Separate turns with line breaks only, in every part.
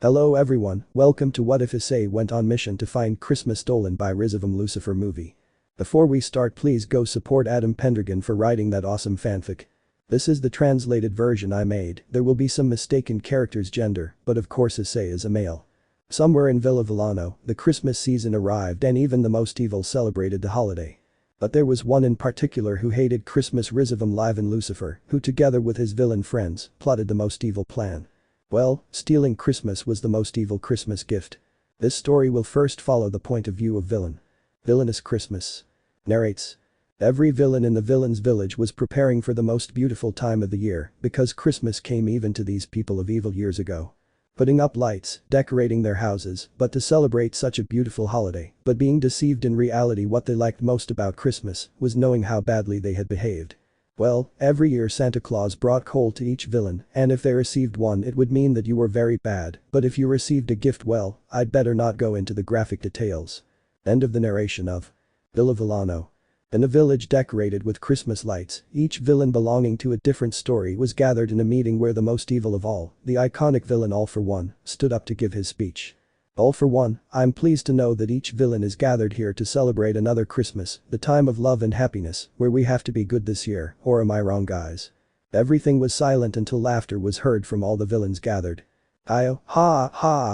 Hello everyone, welcome to What If Issei went on mission to find Christmas stolen by Rizevim Lucifer movie. Before we start, please go support AdamPendragon for writing that awesome fanfic. This is the translated version I made. There will be some mistaken characters' gender, but of course Issei is a male. Somewhere in Villa Villano, the Christmas season arrived and even the most evil celebrated the holiday. But there was one in particular who hated Christmas Rizevim Livan Lucifer, who together with his villain friends, plotted the most evil plan. Well, stealing Christmas was the most evil Christmas gift. This story will first follow the point of view of villain. Villainous Christmas. Narrates. Every villain in the villain's village was preparing for the most beautiful time of the year because Christmas came even to these people of evil years ago. Putting up lights, decorating their houses, but to celebrate such a beautiful holiday, but being deceived in reality. What they liked most about Christmas was knowing how badly they had behaved. Well, every year Santa Claus brought coal to each villain, and if they received one it would mean that you were very bad, but if you received a gift, well, I'd better not go into the graphic details. End of the narration of Villa Villano. In a village decorated with Christmas lights, each villain belonging to a different story was gathered in a meeting where the most evil of all, the iconic villain All For One, stood up to give his speech. All for one, I'm pleased to know that each villain is gathered here to celebrate another Christmas, the time of love and happiness, where we have to be good this year, or am I wrong, guys? Everything was silent until laughter was heard from all the villains gathered. Ha ha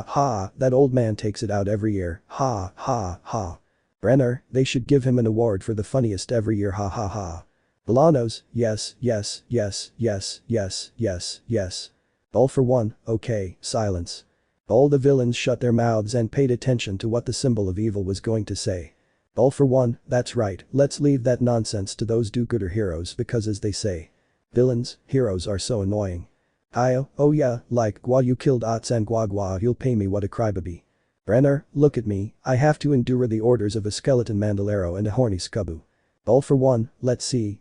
ha, that old man takes it out every year, ha ha ha. Brenner, they should give him an award for the funniest every year, ha ha ha. Villanos, yes, yes, yes, yes, yes, yes, yes. All for one, okay, silence. All the villains shut their mouths and paid attention to what the symbol of evil was going to say. All for one, that's right, let's leave that nonsense to those do-gooder heroes because as they say, villains, heroes are so annoying. Oh yeah, like Kuoh, you killed Ots and Kuoh, you'll pay me what a crybaby. Brenner, look at me, I have to endure the orders of a skeleton mandalero and a horny Succubus. All for one, let's see,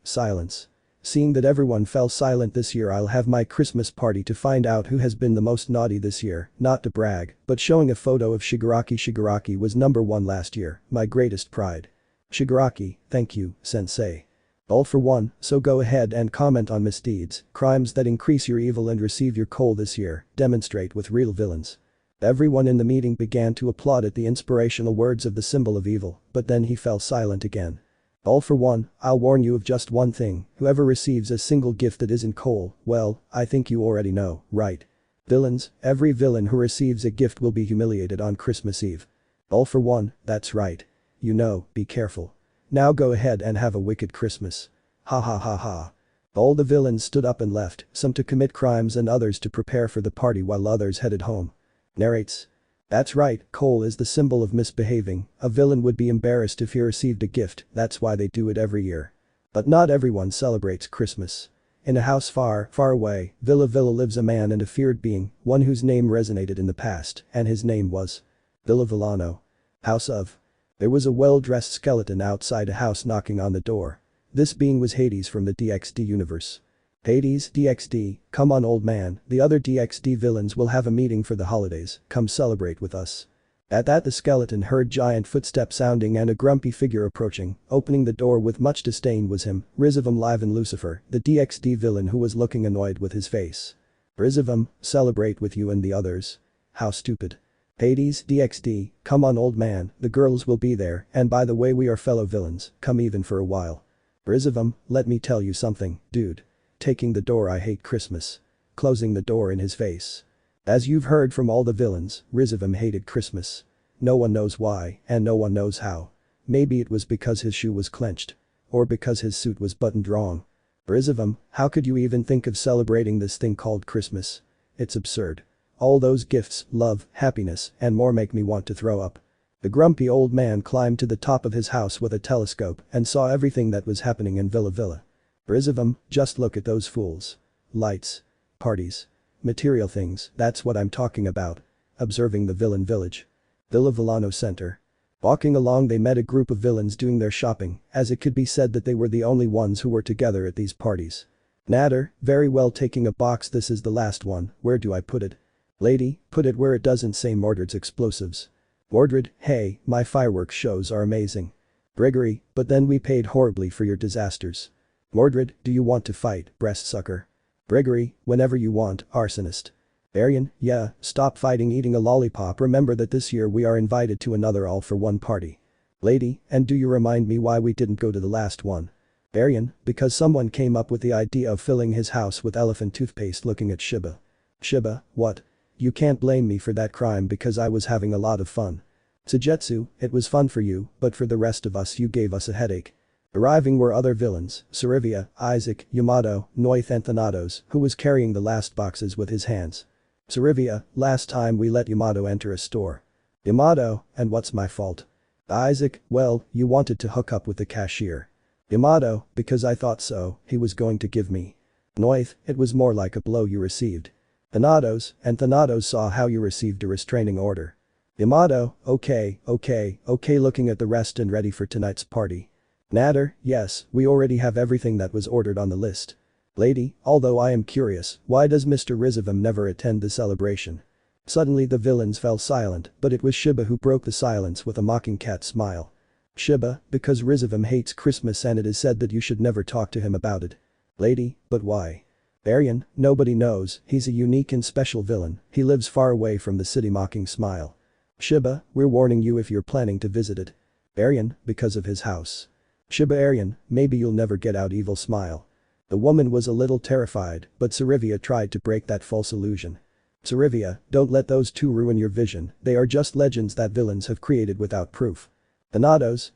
silence. Seeing that everyone fell silent this year, I'll have my Christmas party to find out who has been the most naughty this year, not to brag, but showing a photo of Shigaraki. Shigaraki was number 1 last year, my greatest pride. Shigaraki, thank you, sensei. All for one, so go ahead and comment on misdeeds, crimes that increase your evil and receive your coal this year, demonstrate with real villains. Everyone in the meeting began to applaud at the inspirational words of the symbol of evil, but then he fell silent again. All for one, I'll warn you of just one thing, whoever receives a single gift that isn't coal, well, I think you already know, right? Villains, every villain who receives a gift will be humiliated on Christmas Eve. All for one, that's right. You know, be careful. Now go ahead and have a wicked Christmas. Ha ha ha ha. All the villains stood up and left, some to commit crimes and others to prepare for the party while others headed home. Narrates. That's right, coal is the symbol of misbehaving, a villain would be embarrassed if he received a gift, that's why they do it every year. But not everyone celebrates Christmas. In a house far, far away, Villa lives a man and a feared being, one whose name resonated in the past, and his name was Villa Villano. House of. There was a well-dressed skeleton outside a house knocking on the door. This being was Hades from the DxD universe. Hades, DxD, come on old man, the other DxD villains will have a meeting for the holidays, come celebrate with us. At that the skeleton heard giant footsteps sounding and a grumpy figure approaching, opening the door with much disdain was him, Rizevim Livan Lucifer, the DxD villain who was looking annoyed with his face. Rizevim, celebrate with you and the others. How stupid. Hades, DxD, come on old man, the girls will be there, and by the way we are fellow villains, come even for a while. Rizevim, let me tell you something, dude. Taking the door, I hate Christmas. Closing the door in his face. As you've heard from all the villains, Rizevim hated Christmas. No one knows why, and no one knows how. Maybe it was because his shoe was clenched. Or because his suit was buttoned wrong. Rizevim, how could you even think of celebrating this thing called Christmas? It's absurd. All those gifts, love, happiness, and more make me want to throw up. The grumpy old man climbed to the top of his house with a telescope and saw everything that was happening in Villa. Rizevim, just look at those fools. Lights. Parties. Material things, that's what I'm talking about. Observing the villain village. Villa Villano Center. Walking along they met a group of villains doing their shopping, as it could be said that they were the only ones who were together at these parties. Natter, very well, taking a box. This is the last one, where do I put it? Lady, put it where it doesn't say Mordred's explosives. Mordred, hey, my fireworks shows are amazing. Gregory, but then we paid horribly for your disasters. Mordred, do you want to fight, breast sucker? Gregory, whenever you want, arsonist. Arian, yeah, stop fighting eating a lollipop, remember that this year we are invited to another all-for-one party. Lady, and do you remind me why we didn't go to the last one? Arian, because someone came up with the idea of filling his house with elephant toothpaste looking at Shiba. Shiba, what? You can't blame me for that crime because I was having a lot of fun. Sujetsu, it was fun for you, but for the rest of us you gave us a headache. Arriving were other villains, Sarivia, Isaac, Yamato, Noith and Thanatos, who was carrying the last boxes with his hands. Sarivia, last time we let Yamato enter a store. Yamato, and what's my fault? Isaac, well, you wanted to hook up with the cashier. Yamato, because I thought so, he was going to give me. Noith, it was more like a blow you received. Thanatos, and Thanatos saw how you received a restraining order. Yamato, okay, looking at the rest and ready for tonight's party. Natter, yes, we already have everything that was ordered on the list. Lady, although I am curious, why does Mr. Rizevim never attend the celebration? Suddenly the villains fell silent, but it was Shiba who broke the silence with a mocking cat smile. Shiba, because Rizevim hates Christmas and it is said that you should never talk to him about it. Lady, but why? Arian, nobody knows, he's a unique and special villain, he lives far away from the city mocking smile. Shiba, we're warning you if you're planning to visit it. Arian, because of his house. Shiba Arian, maybe you'll never get out evil smile. The woman was a little terrified, but Sarivia tried to break that false illusion. Sarivia, don't let those two ruin your vision, they are just legends that villains have created without proof. Thanatos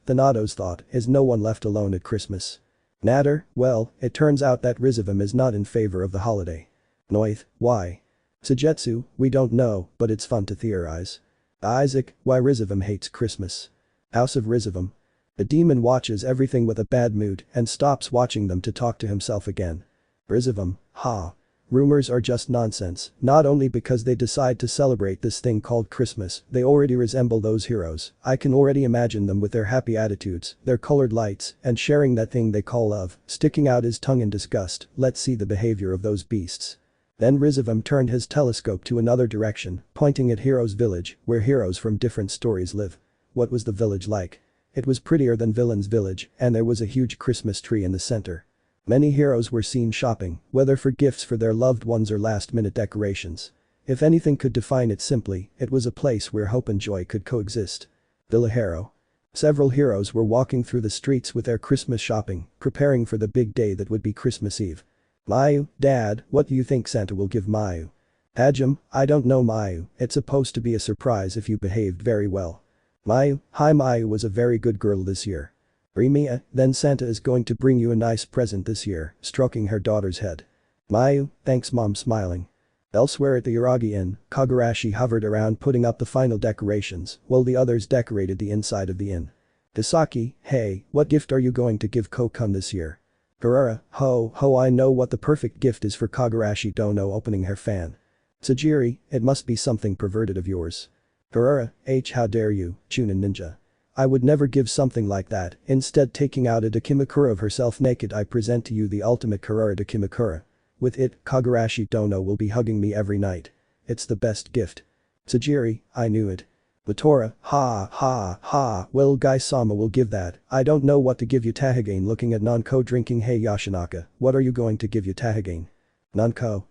thought, is no one left alone at Christmas? Natter, well, it turns out that Rizevim is not in favor of the holiday. Noith, why? Sujetsu, we don't know, but it's fun to theorize. Isaac, why Rizevim hates Christmas? House of Rizevim. The demon watches everything with a bad mood and stops watching them to talk to himself again. Rizevim, ha. Rumors are just nonsense, not only because they decide to celebrate this thing called Christmas, they already resemble those heroes, I can already imagine them with their happy attitudes, their colored lights, and sharing that thing they call love, sticking out his tongue in disgust, let's see the behavior of those beasts. Then Rizevim turned his telescope to another direction, pointing at Hero's village, where heroes from different stories live. What was the village like? It was prettier than Villain's village, and there was a huge Christmas tree in the center. Many heroes were seen shopping, whether for gifts for their loved ones or last-minute decorations. If anything could define it simply, it was a place where hope and joy could coexist. Villa Hero. Several heroes were walking through the streets with their Christmas shopping, preparing for the big day that would be Christmas Eve. Mayu, Dad, what do you think Santa will give Mayu? Hajim, I don't know Mayu, it's supposed to be a surprise if you behaved very well. Mayu, hi Mayu was a very good girl this year. Remia, then Santa is going to bring you a nice present this year, stroking her daughter's head. Mayu, thanks Mom smiling. Elsewhere at the Iragi Inn, Kagurashi hovered around putting up the final decorations, while the others decorated the inside of the inn. Tasaki, hey, what gift are you going to give Kuoh this year? Karara, ho I know what the perfect gift is for Kagurashi Dono opening her fan. Sajiri, it must be something perverted of yours. Karara, how dare you, Chunin ninja. I would never give something like that, instead taking out a Dakimakura of herself naked I present to you the ultimate Karara Dakimakura. With it, Kagurashi Dono will be hugging me every night. It's the best gift. Sajiri, I knew it. Latora, ha, well Gai-sama will give that, I don't know what to give you Tahagane looking at Nanko drinking hey Yashinaka, what are you going to give you Tahagane? Nanko,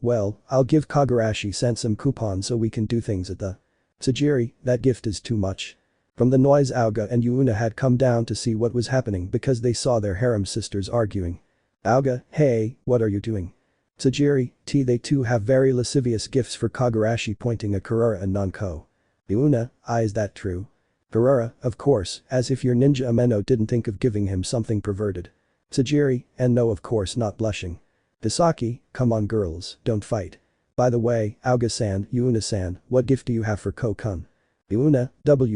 well, I'll give Kagurashi sent some coupons so we can do things at the. Sajiri, that gift is too much. From the noise Auga and Yuuna had come down to see what was happening because they saw their harem sisters arguing. Auga, hey, what are you doing? Sajiri, they too have very lascivious gifts for Kagurashi pointing at Karara and Nanko. Yuuna, is that true? Karara, of course, as if your ninja Ameno didn't think of giving him something perverted. Sajiri, and no of course not blushing. Dasaki, come on girls, don't fight. By the way, Auga-san, Yuuna-san, what gift do you have for Kuoh? Yuuna,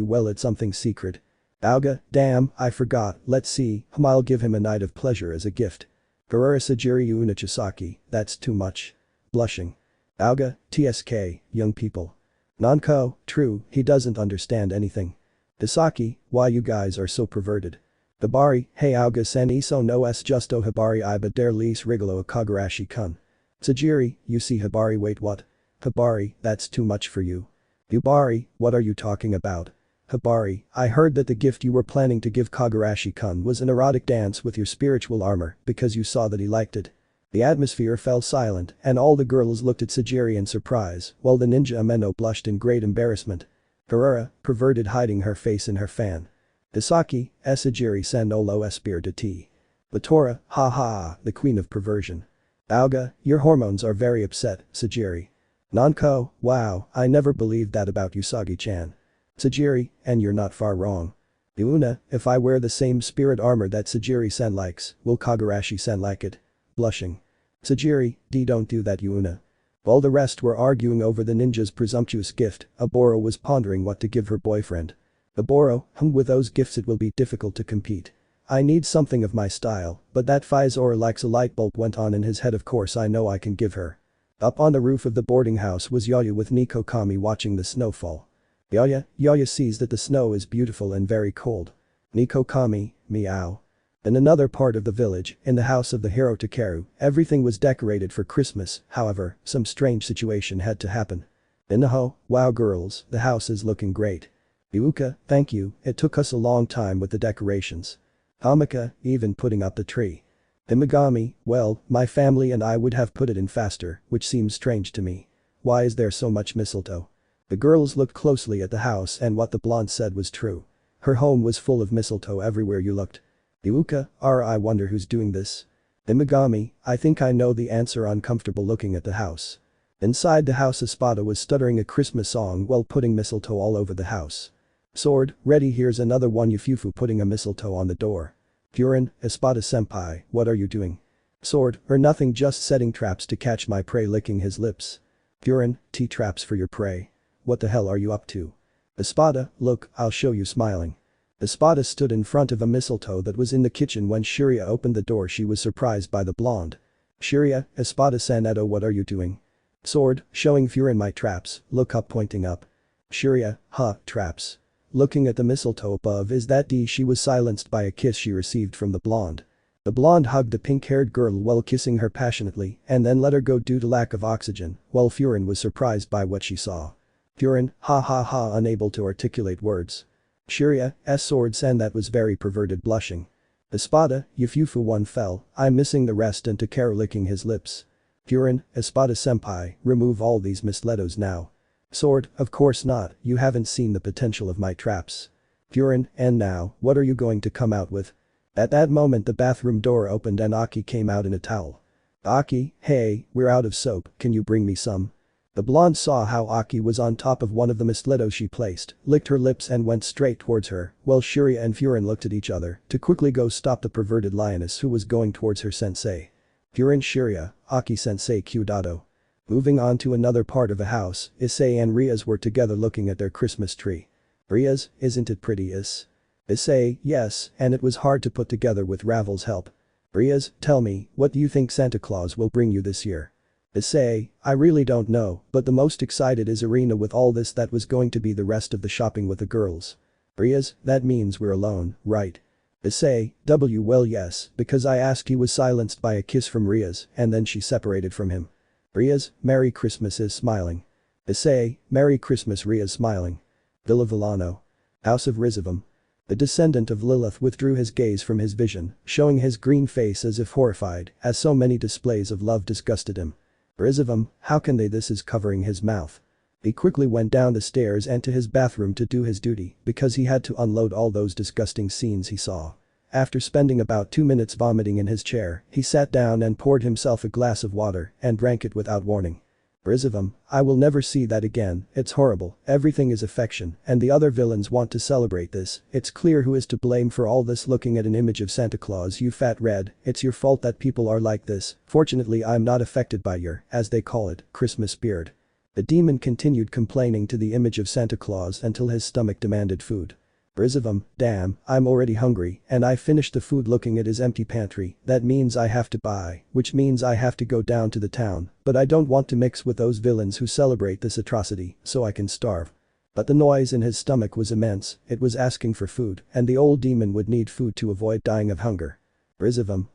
well it's something secret. Auga, damn, I forgot, let's see, I'll give him a night of pleasure as a gift. Karara Sajiri Yuuna Chisaki, that's too much. Blushing. Auga, TSK, young people. Nanko, true, he doesn't understand anything. Dasaki, why you guys are so perverted. Hibari, hey Auga-san iso no es justo Hibari iba der lease rigolo a Kagurashi-kun. Sajiri, you see Hibari wait what? Hibari, that's too much for you. Hibari, what are you talking about? Hibari, I heard that the gift you were planning to give Kagurashi-kun was an erotic dance with your spiritual armor because you saw that he liked it. The atmosphere fell silent and all the girls looked at Sajiri in surprise while the ninja Ameno blushed in great embarrassment. Harura, perverted hiding her face in her fan. Isaki, Sajiri-san olo espir de ti. Latora, ha ha, the queen of perversion. Aoga, your hormones are very upset, Sajiri. Nanko, wow, I never believed that about Usagi-chan. Sajiri, and you're not far wrong. Yuna, if I wear the same spirit armor that Sajiri-san likes, will Kagurashi-san like it? Blushing. Sajiri, don't do that Yuna. While the rest were arguing over the ninja's presumptuous gift, Aboro was pondering what to give her boyfriend. Aboro, with those gifts it will be difficult to compete. I need something of my style, but that Fizor likes a light bulb went on in his head of course I know I can give her. Up on the roof of the boarding house was Yaya with Nico Kami watching the snowfall. Yaya sees that the snow is beautiful and very cold. Nico Kami, meow. In another part of the village, in the house of the hero Takeru, everything was decorated for Christmas, however, some strange situation had to happen. Inaho, wow girls, the house is looking great. Yuuka, thank you, it took us a long time with the decorations. Hamika, even putting up the tree. Himagami, well, my family and I would have put it in faster, which seems strange to me. Why is there so much mistletoe? The girls looked closely at the house and what the blonde said was true. Her home was full of mistletoe everywhere you looked. Yuuka, I wonder who's doing this. Himagami, I think I know the answer uncomfortable looking at the house. Inside the house Espada was stuttering a Christmas song while putting mistletoe all over the house. Sword, ready here's another one Yufufu putting a mistletoe on the door. Furin, Espada-senpai, what are you doing? Sword, or nothing just setting traps to catch my prey licking his lips. Furin, traps for your prey. What the hell are you up to? Espada, look, I'll show you smiling. Espada stood in front of a mistletoe that was in the kitchen when Shiria opened the door she was surprised by the blonde. Shiria, Espada-san Edo what are you doing? Sword, showing Furin my traps, look up pointing up. Shiria, traps. Looking at the mistletoe above is that she was silenced by a kiss she received from the blonde. The blonde hugged the pink-haired girl while kissing her passionately and then let her go due to lack of oxygen, while Furin was surprised by what she saw. Furin, unable to articulate words. Shiria, sword-san that was very perverted blushing. Espada, Yufufu one fell, I'm missing the rest and Takeru licking his lips. Furin, Espada-senpai, remove all these misletos now. Sword, of course not, you haven't seen the potential of my traps. Furin, and now, what are you going to come out with? At that moment the bathroom door opened and Aki came out in a towel. Aki, hey, we're out of soap, can you bring me some? The blonde saw how Aki was on top of one of the misletos she placed, licked her lips and went straight towards her, while Shiria and Furin looked at each other to quickly go stop the perverted lioness who was going towards her sensei. Furin Shiria, Aki-sensei Hyoudou. Moving on to another part of the house, Issei and Rias were together looking at their Christmas tree. Rias, isn't it pretty Issei, yes, and it was hard to put together with Ravel's help. Rias, tell me, what do you think Santa Claus will bring you this year? Issei, I really don't know, but the most excited is Irina with all this that was going to be the rest of the shopping with the girls. Rias, that means we're alone, right? Issei, well yes, because I asked he was silenced by a kiss from Rias and then she separated from him. Rias, Merry Christmas is smiling. Issei, Merry Christmas Rias smiling. Villa Villano. House of Rizevim. The descendant of Lilith withdrew his gaze from his vision, showing his green face as if horrified, as so many displays of love disgusted him. Rizevim, how can they this is covering his mouth. He quickly went down the stairs and to his bathroom to do his duty because he had to unload all those disgusting scenes he saw. After spending about 2 minutes vomiting in his chair, he sat down and poured himself a glass of water and drank it without warning. Rizevim, I will never see that again, it's horrible, everything is affection and the other villains want to celebrate this, it's clear who is to blame for all this looking at an image of Santa Claus you fat red, it's your fault that people are like this, fortunately I'm not affected by your, as they call it, Christmas spirit. The demon continued complaining to the image of Santa Claus until his stomach demanded food. Rizevim, damn, I'm already hungry and I finished the food looking at his empty pantry, that means I have to buy, which means I have to go down to the town, but I don't want to mix with those villains who celebrate this atrocity, so I can starve. But the noise in his stomach was immense, it was asking for food and the old demon would need food to avoid dying of hunger. Rizevim,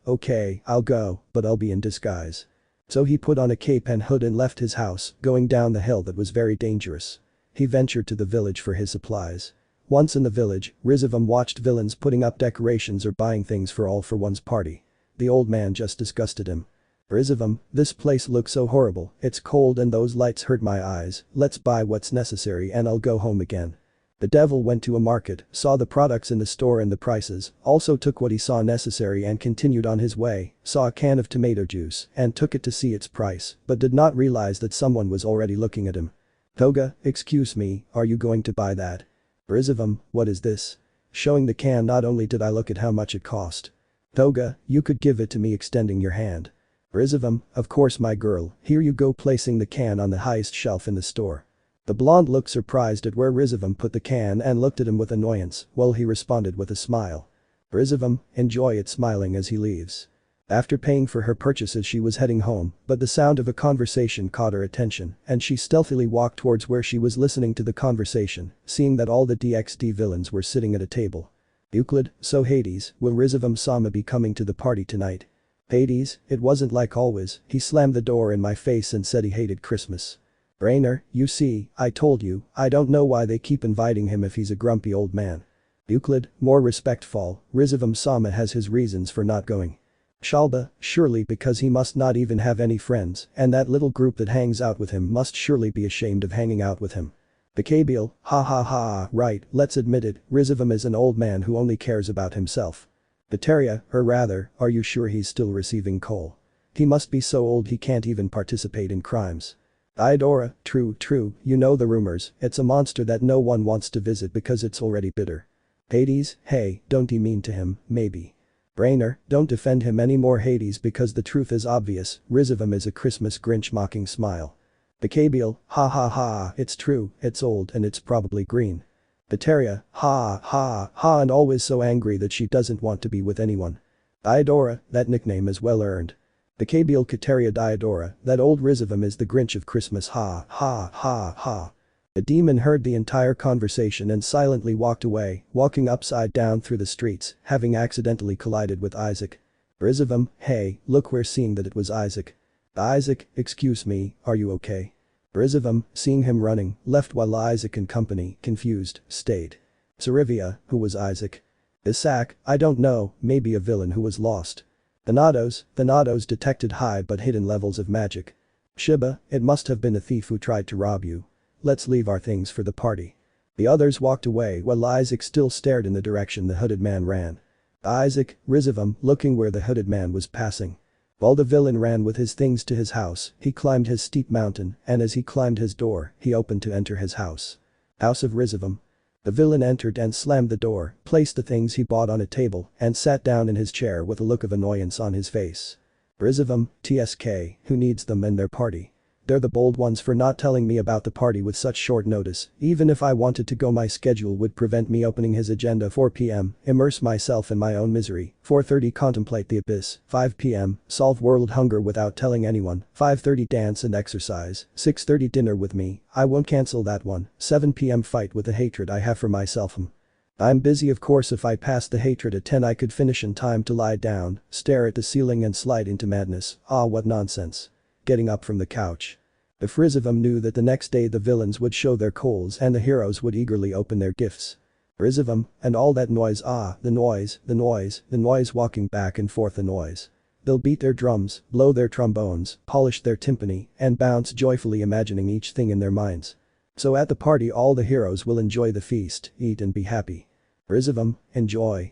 okay, I'll go, but I'll be in disguise. So he put on a cape and hood and left his house, going down the hill that was very dangerous. He ventured to the village for his supplies. Once in the village, Rizevim watched villains putting up decorations or buying things for all for one's party. The old man just disgusted him. Rizevim, this place looks so horrible, it's cold and those lights hurt my eyes, let's buy what's necessary and I'll go home again. The devil went to a market, saw the products in the store and the prices, also took what he saw necessary and continued on his way, saw a can of tomato juice and took it to see its price, but did not realize that someone was already looking at him. Toga, excuse me, are you going to buy that? Rizevim, what is this? Showing the can, not only did I look at how much it cost. Toga, you could give it to me, extending your hand. Rizevim, of course my girl, here you go, placing the can on the highest shelf in the store. The blonde looked surprised at where Rizevim put the can and looked at him with annoyance, while he responded with a smile. Rizevim, enjoy it, smiling as he leaves. After paying for her purchases she was heading home, but the sound of a conversation caught her attention and she stealthily walked towards where she was listening to the conversation, seeing that all the DXD villains were sitting at a table. Euclid, so Hades, will Rizevim Sama be coming to the party tonight? Hades, it wasn't like always, he slammed the door in my face and said he hated Christmas. Brainer, you see, I told you, I don't know why they keep inviting him if he's a grumpy old man. Euclid, more respectful, Rizevim Sama has his reasons for not going. Shalba, surely because he must not even have any friends and that little group that hangs out with him must surely be ashamed of hanging out with him. Gabriel, ha ha ha, right, let's admit it, Rizevim is an old man who only cares about himself. Bateria, or rather, are you sure he's still receiving coal? He must be so old he can't even participate in crimes. Iodora, true, you know the rumors, it's a monster that no one wants to visit because it's already bitter. Hades, hey, don't be mean to him, maybe. Brainer, don't defend him anymore, Hades, because the truth is obvious, Rizevim is a Christmas Grinch, mocking smile. Gabriel, ha ha ha, it's true, it's old and it's probably green. Bateria, ha ha ha, and always so angry that she doesn't want to be with anyone. Iodora, that nickname is well earned. Gabriel, Kateria, Diodora, that old Rizevim is the Grinch of Christmas, ha ha ha ha. The demon heard the entire conversation and silently walked away, walking upside down through the streets, having accidentally collided with Isaac. Rizevim, hey, look, we're seeing that it was Isaac. Isaac, excuse me, are you okay? Rizevim, seeing him running, left while Isaac and company, confused, stayed. Sarivia, who was Isaac? Isaac, I don't know, maybe a villain who was lost. Thanatos detected high but hidden levels of magic. Shiba, it must have been a thief who tried to rob you. Let's leave our things for the party. The others walked away while Isaac still stared in the direction the hooded man ran. Isaac, Rizevim, looking where the hooded man was passing. While the villain ran with his things to his house, he climbed his steep mountain and as he climbed his door, he opened to enter his house. House of Rizevim. The villain entered and slammed the door, placed the things he bought on a table and sat down in his chair with a look of annoyance on his face. Rizevim, TSK, who needs them and their party? They're the bold ones for not telling me about the party with such short notice, even if I wanted to go my schedule would prevent me opening his agenda. 4 p.m, immerse myself in my own misery, 4:30 contemplate the abyss, 5 p.m, solve world hunger without telling anyone, 5:30 dance and exercise, 6:30 dinner with me, I won't cancel that one, 7 p.m fight with the hatred I have for myself. I'm busy, of course. If I passed the hatred at 10 I could finish in time to lie down, stare at the ceiling and slide into madness. Ah, what nonsense. Getting up from the couch. If Rizevim knew that the next day the villains would show their coals and the heroes would eagerly open their gifts. Rizevim, and all that noise, the noise walking back and forth, the noise. They'll beat their drums, blow their trombones, polish their timpani, and bounce joyfully imagining each thing in their minds. So at the party all the heroes will enjoy the feast, eat and be happy. Rizevim, enjoy.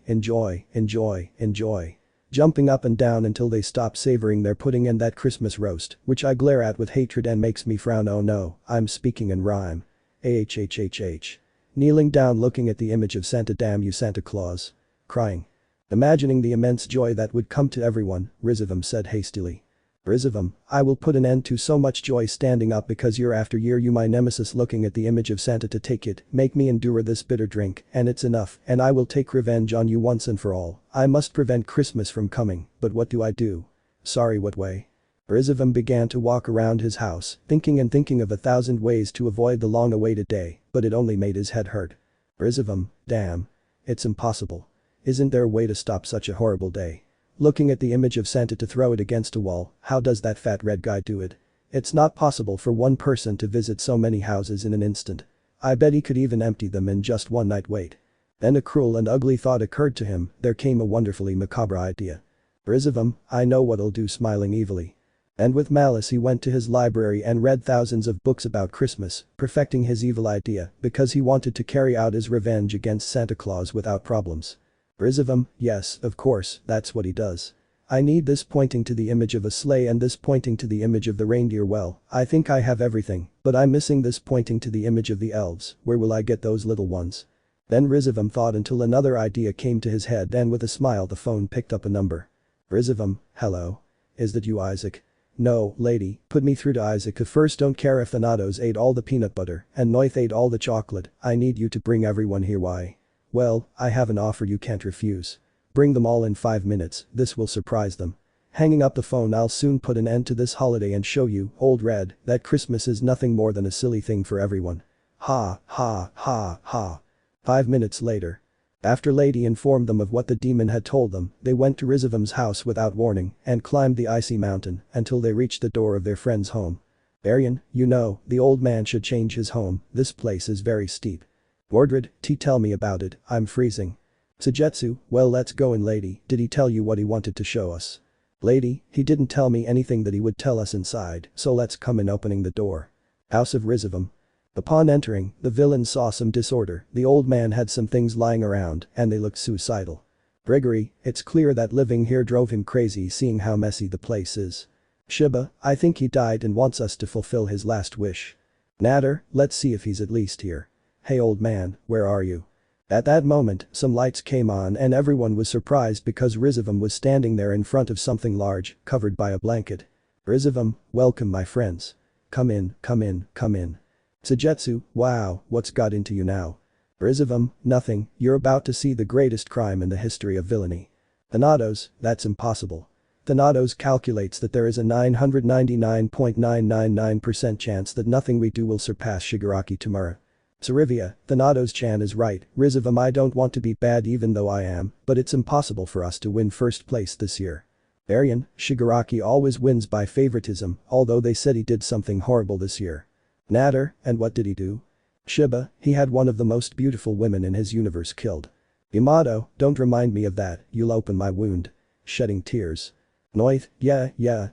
Jumping up and down until they stop savoring their pudding and that Christmas roast, which I glare at with hatred and makes me frown. Oh no, I'm speaking in rhyme. Kneeling down looking at the image of Santa, damn you Santa Claus. Crying. Imagining the immense joy that would come to everyone, Rizevim said hastily. Rizevim, I will put an end to so much joy standing up because year after year you my nemesis looking at the image of Santa to take it, make me endure this bitter drink, and it's enough, and I will take revenge on you once and for all. I must prevent Christmas from coming, but what do I do? Sorry, what way? Rizevim began to walk around his house, thinking of 1,000 ways to avoid the long-awaited day, but it only made his head hurt. Rizevim, damn. It's impossible. Isn't there a way to stop such a horrible day? Looking at the image of Santa to throw it against a wall, how does that fat red guy do it? It's not possible for one person to visit so many houses in an instant. I bet he could even empty them in just one night. Wait. Then a cruel and ugly thought occurred to him, there came a wonderfully macabre idea. Rizevim, I know what'll do, smiling evilly. And with malice he went to his library and read thousands of books about Christmas, perfecting his evil idea because he wanted to carry out his revenge against Santa Claus without problems. Rizevim, yes, of course, that's what he does. I need this pointing to the image of a sleigh and this pointing to the image of the reindeer. Well, I think I have everything, but I'm missing this pointing to the image of the elves. Where will I get those little ones? Then Rizevim thought until another idea came to his head and with a smile the phone picked up a number. Rizevim, hello? Is that you, Isaac? No, lady, put me through to Isaac. First, don't care if Thanatos ate all the peanut butter and Noith ate all the chocolate, I need you to bring everyone here. Why? Well, I have an offer you can't refuse. Bring them all in 5 minutes, this will surprise them. Hanging up the phone, I'll soon put an end to this holiday and show you, Old Red, that Christmas is nothing more than a silly thing for everyone. Ha, ha, ha, ha. 5 minutes later. After Lady informed them of what the demon had told them, they went to Rizevim's house without warning and climbed the icy mountain until they reached the door of their friend's home. Arian, you know, the old man should change his home, this place is very steep. Mordred, tell me about it, I'm freezing. Sirzechs, well, let's go in. Lady, did he tell you what he wanted to show us? Lady, he didn't tell me anything that he would tell us inside, so let's come in. Opening the door. House of Rizevim. Upon entering, the villain saw some disorder, the old man had some things lying around and they looked suicidal. Gregory, it's clear that living here drove him crazy seeing how messy the place is. Shiba, I think he died and wants us to fulfill his last wish. Natter, let's see if he's at least here. Hey old man, where are you? At that moment, some lights came on and everyone was surprised because Rizevim was standing there in front of something large, covered by a blanket. Rizevim, welcome my friends. Come in, come in, come in. Sirzechs, wow, what's got into you now? Rizevim, nothing, you're about to see the greatest crime in the history of villainy. Thanatos, that's impossible. Thanatos calculates that there is a 999.999% chance that nothing we do will surpass Shigaraki tomorrow. Sarivia, Thanatos-chan is right, Rizevim, I don't want to be bad even though I am, but it's impossible for us to win first place this year. Arian, Shigaraki always wins by favoritism, although they said he did something horrible this year. Natter, and what did he do? Shiba, he had one of the most beautiful women in his universe killed. Yamato, don't remind me of that, you'll open my wound. Shedding tears. Noith, yeah,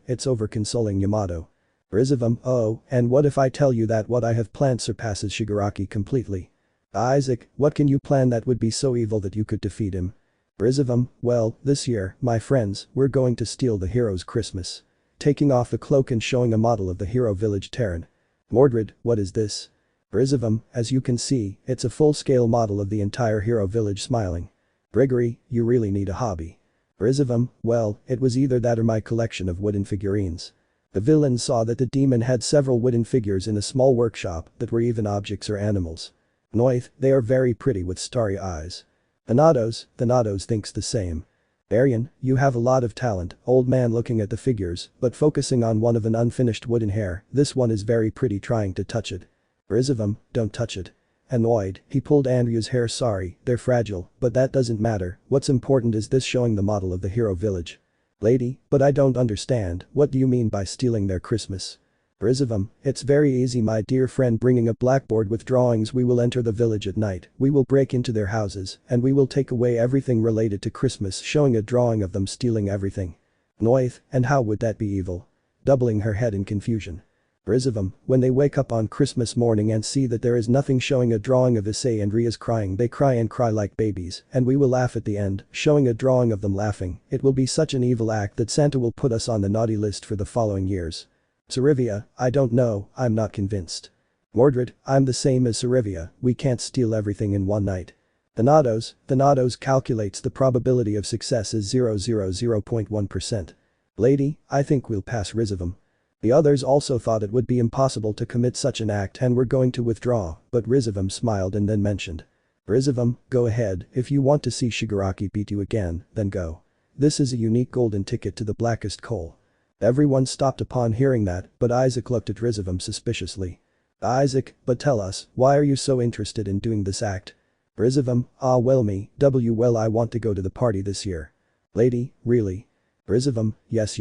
it's over. Consoling Yamato. Rizevim, oh, and what if I tell you that what I have planned surpasses Shigaraki completely? Isaac, what can you plan that would be so evil that you could defeat him? Rizevim, well, this year, my friends, we're going to steal the hero's Christmas. Taking off the cloak and showing a model of the hero village Terran. Mordred, what is this? Rizevim, as you can see, it's a full-scale model of the entire hero village. Smiling. Gregory, you really need a hobby. Rizevim, well, it was either that or my collection of wooden figurines. The villain saw that the demon had several wooden figures in a small workshop that were even objects or animals. Noith, they are very pretty with starry eyes. Thanatos thinks the same. Arian, you have a lot of talent, old man looking at the figures, but focusing on one of an unfinished wooden hair, this one is very pretty trying to touch it. Rizevim, don't touch it. Annoyed, he pulled Andrew's hair. Sorry, they're fragile, but that doesn't matter, what's important is this showing the model of the hero village. Lady, but I don't understand, what do you mean by stealing their Christmas? Rizevim, it's very easy my dear friend, bringing a blackboard with drawings. We will enter the village at night, we will break into their houses, and we will take away everything related to Christmas, showing a drawing of them stealing everything. Noith, and how would that be evil? Doubling her head in confusion. Rizevim, when they wake up on Christmas morning and see that there is nothing showing a drawing of Issei and Rias crying, they cry and cry like babies, and we will laugh at the end, showing a drawing of them laughing. It will be such an evil act that Santa will put us on the naughty list for the following years. Sarivia, I don't know, I'm not convinced. Mordred, I'm the same as Sarivia, we can't steal everything in one night. Thanatos calculates the probability of success as 0.1%. Lady, I think we'll pass Rizevim. The others also thought it would be impossible to commit such an act and were going to withdraw, but Rizevim smiled and then mentioned. Rizevim, go ahead, if you want to see Shigaraki beat you again, then go. This is a unique golden ticket to the blackest coal. Everyone stopped upon hearing that, but Isaac looked at Rizevim suspiciously. Isaac, but tell us, why are you so interested in doing this act? Rizevim, well I want to go to the party this year. Lady, really? Rizevim, yes.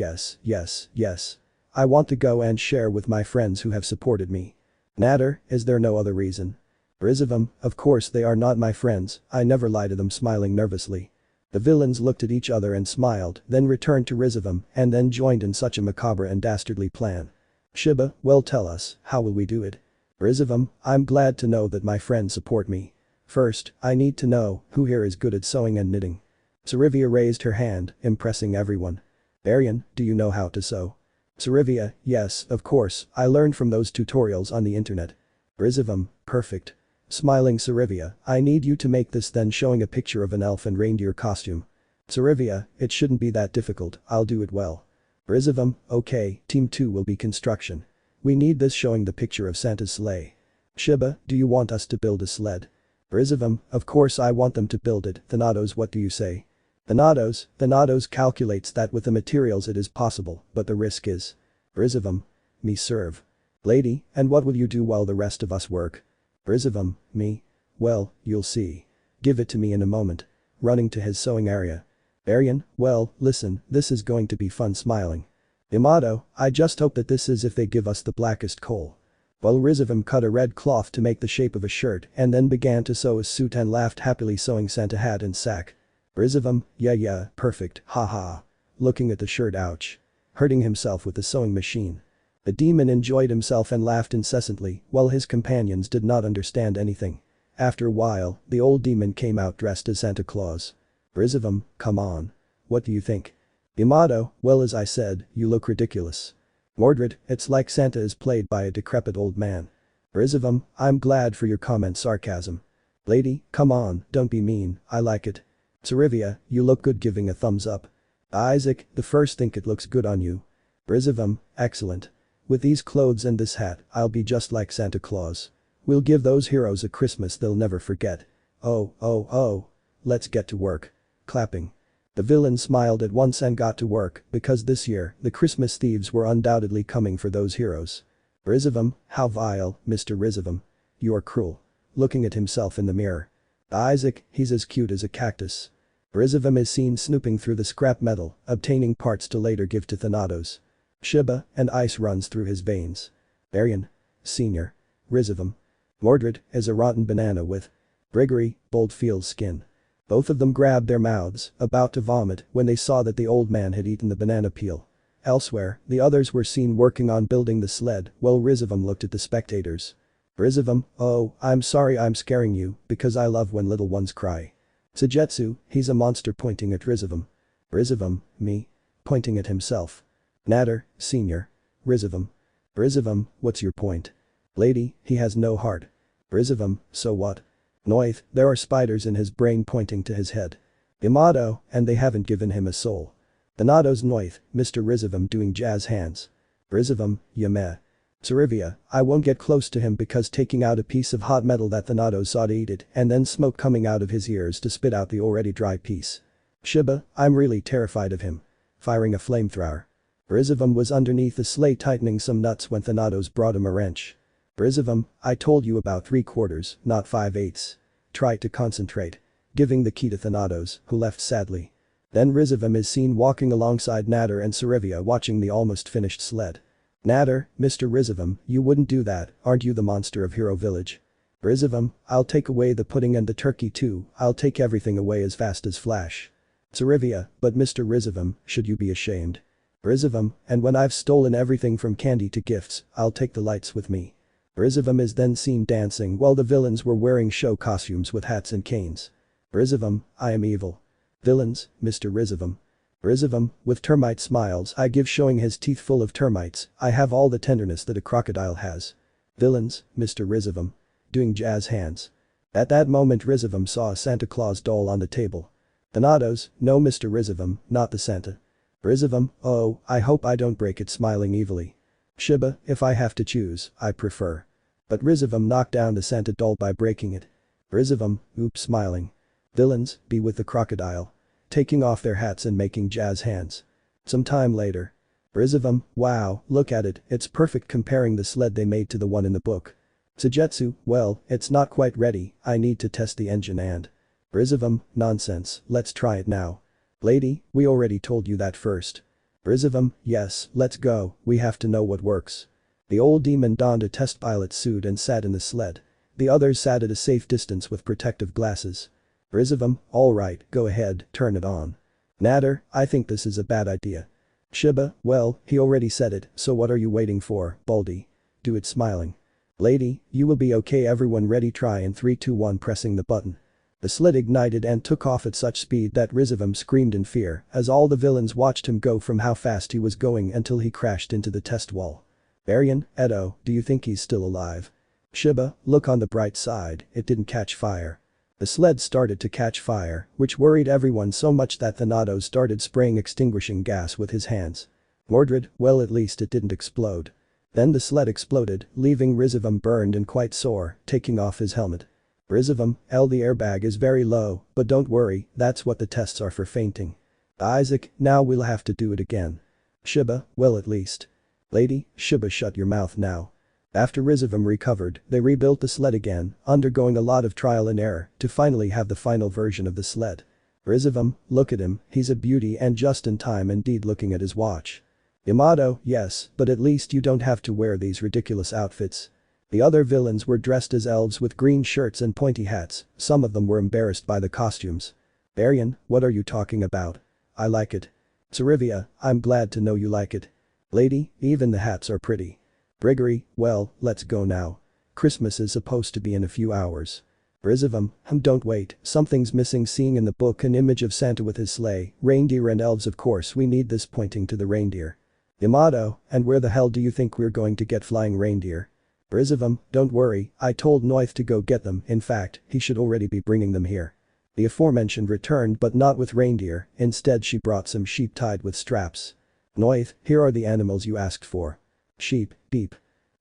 I want to go and share with my friends who have supported me. Natter, is there no other reason? Rizevim, of course they are not my friends, I never lie to them, smiling nervously. The villains looked at each other and smiled, then returned to Rizevim and then joined in such a macabre and dastardly plan. Shiba, well tell us, how will we do it? Rizevim, I'm glad to know that my friends support me. First, I need to know who here is good at sewing and knitting. Sarivia raised her hand, impressing everyone. Arian, do you know how to sew? Sarivia, yes, of course, I learned from those tutorials on the internet. Rizevim, perfect. Smiling Sarivia, I need you to make this, then showing a picture of an elf and reindeer costume. Sarivia, it shouldn't be that difficult, I'll do it well. Rizevim, okay, team 2 will be construction. We need this, showing the picture of Santa's sleigh. Shiba, do you want us to build a sled? Rizevim, of course I want them to build it. Thanatos, what do you say? Thanatos calculates that with the materials it is possible, but the risk is. Rizevim, me serve. Lady, and what will you do while the rest of us work? Rizevim, me? Well, you'll see. Give it to me in a moment. Running to his sewing area. Arian, well, listen, this is going to be fun, smiling. Yamato, I just hope that this is if they give us the blackest coal. Well, Rizevim cut a red cloth to make the shape of a shirt and then began to sew a suit and laughed happily, sewing Santa hat and sack. Rizevim, yeah, perfect, haha. Looking at the shirt, ouch. Hurting himself with the sewing machine. The demon enjoyed himself and laughed incessantly while his companions did not understand anything. After a while, the old demon came out dressed as Santa Claus. Rizevim, come on. What do you think? Yamato, well, as I said, you look ridiculous. Mordred, it's like Santa is played by a decrepit old man. Rizevim, I'm glad for your comment, sarcasm. Lady, come on, don't be mean, I like it. Sarivia, you look good, giving a thumbs up. Isaac, the first think it looks good on you. Rizevim, excellent. With these clothes and this hat, I'll be just like Santa Claus. We'll give those heroes a Christmas they'll never forget. Oh. Let's get to work. Clapping. The villain smiled at once and got to work, because this year, the Christmas thieves were undoubtedly coming for those heroes. Rizevim, how vile, Mr. Rizevim. You are cruel. Looking at himself in the mirror. Isaac, he's as cute as a cactus. Rizevim is seen snooping through the scrap metal, obtaining parts to later give to Thanatos. Shiba, and ice runs through his veins. Arian. Senior. Rizevim. Mordred, is a rotten banana with. Grigory, bold feels skin. Both of them grabbed their mouths, about to vomit when they saw that the old man had eaten the banana peel. Elsewhere, the others were seen working on building the sled while Rizevim looked at the spectators. Rizevim, oh, I'm sorry I'm scaring you, because I love when little ones cry. Sujetsu, he's a monster, pointing at Rizevim. Rizevim, me? Pointing at himself. Natter, Senior. Rizevim. Rizevim, what's your point? Lady, he has no heart. Rizevim, so what? Noith, there are spiders in his brain, pointing to his head. Yamato, and they haven't given him a soul. Thanatos, Noith, Mr. Rizevim doing jazz hands. Rizevim, Yameh. Sarivia, I won't get close to him because taking out a piece of hot metal that Thanatos saw to eat it and then smoke coming out of his ears to spit out the already dry piece. Shiba, I'm really terrified of him. Firing a flamethrower. Rizevim was underneath the sleigh tightening some nuts when Thanatos brought him a wrench. Rizevim, I told you about 3/4, not 5/8. Try to concentrate. Giving the key to Thanatos, who left sadly. Then Rizevim is seen walking alongside Natter and Sarivia watching the almost finished sled. Natter, Mr. Rizevim, you wouldn't do that, aren't you the monster of Hero Village? Rizevim, I'll take away the pudding and the turkey too, I'll take everything away as fast as flash. Sarivia, but Mr. Rizevim, should you be ashamed? Rizevim, and when I've stolen everything from candy to gifts, I'll take the lights with me. Rizevim is then seen dancing while the villains were wearing show costumes with hats and canes. Rizevim, I am evil. Villains, Mr. Rizevim. Rizevim, with termite smiles I give, showing his teeth full of termites, I have all the tenderness that a crocodile has. Villains, Mr. Rizevim. Doing jazz hands. At that moment Rizevim saw a Santa Claus doll on the table. Thanatos, no Mr. Rizevim, not the Santa. Rizevim, oh, I hope I don't break it, smiling evilly. Shiba, if I have to choose, I prefer. But Rizevim knocked down the Santa doll by breaking it. Rizevim, oops, smiling. Villains, be with the crocodile. Taking off their hats and making jazz hands. Some time later. Rizevim, wow, look at it, it's perfect, comparing the sled they made to the one in the book. Sujetsu, well, it's not quite ready, I need to test the engine and. Rizevim, nonsense, let's try it now. Lady, we already told you that first. Rizevim, yes, let's go, we have to know what works. The old demon donned a test pilot suit and sat in the sled. The others sat at a safe distance with protective glasses. Rizevim, alright, go ahead, turn it on. Natter, I think this is a bad idea. Shiba, well, he already said it, so what are you waiting for, Baldy? Do it smiling. Lady, you will be okay, everyone ready, try in 3 2 1 pressing the button. The slit ignited and took off at such speed that Rizevim screamed in fear as all the villains watched him go from how fast he was going until he crashed into the test wall. Arian, Edo, do you think he's still alive? Shiba, look on the bright side, it didn't catch fire. The sled started to catch fire, which worried everyone so much that Thanatos started spraying extinguishing gas with his hands. Mordred, well at least it didn't explode. Then the sled exploded, leaving Rizevim burned and quite sore, taking off his helmet. Rizevim, the airbag is very low, but don't worry, that's what the tests are for fainting. Isaac, now we'll have to do it again. Shiba, well at least. Lady, Shiba, shut your mouth now. After Rizevim recovered, they rebuilt the sled again, undergoing a lot of trial and error to finally have the final version of the sled. Rizevim, look at him, he's a beauty and just in time indeed looking at his watch. Yamato, yes, but at least you don't have to wear these ridiculous outfits. The other villains were dressed as elves with green shirts and pointy hats, some of them were embarrassed by the costumes. Arian, what are you talking about? I like it. Sarivia, I'm glad to know you like it. Lady, even the hats are pretty. Grigory, well, let's go now. Christmas is supposed to be in a few hours. Rizevim, don't wait, something's missing, seeing in the book an image of Santa with his sleigh, reindeer and elves, of course we need this, pointing to the reindeer. Yamato, and where the hell do you think we're going to get flying reindeer? Rizevim, don't worry, I told Noith to go get them, in fact, he should already be bringing them here. The aforementioned returned but not with reindeer, instead she brought some sheep tied with straps. Noith, here are the animals you asked for. Sheep, beep.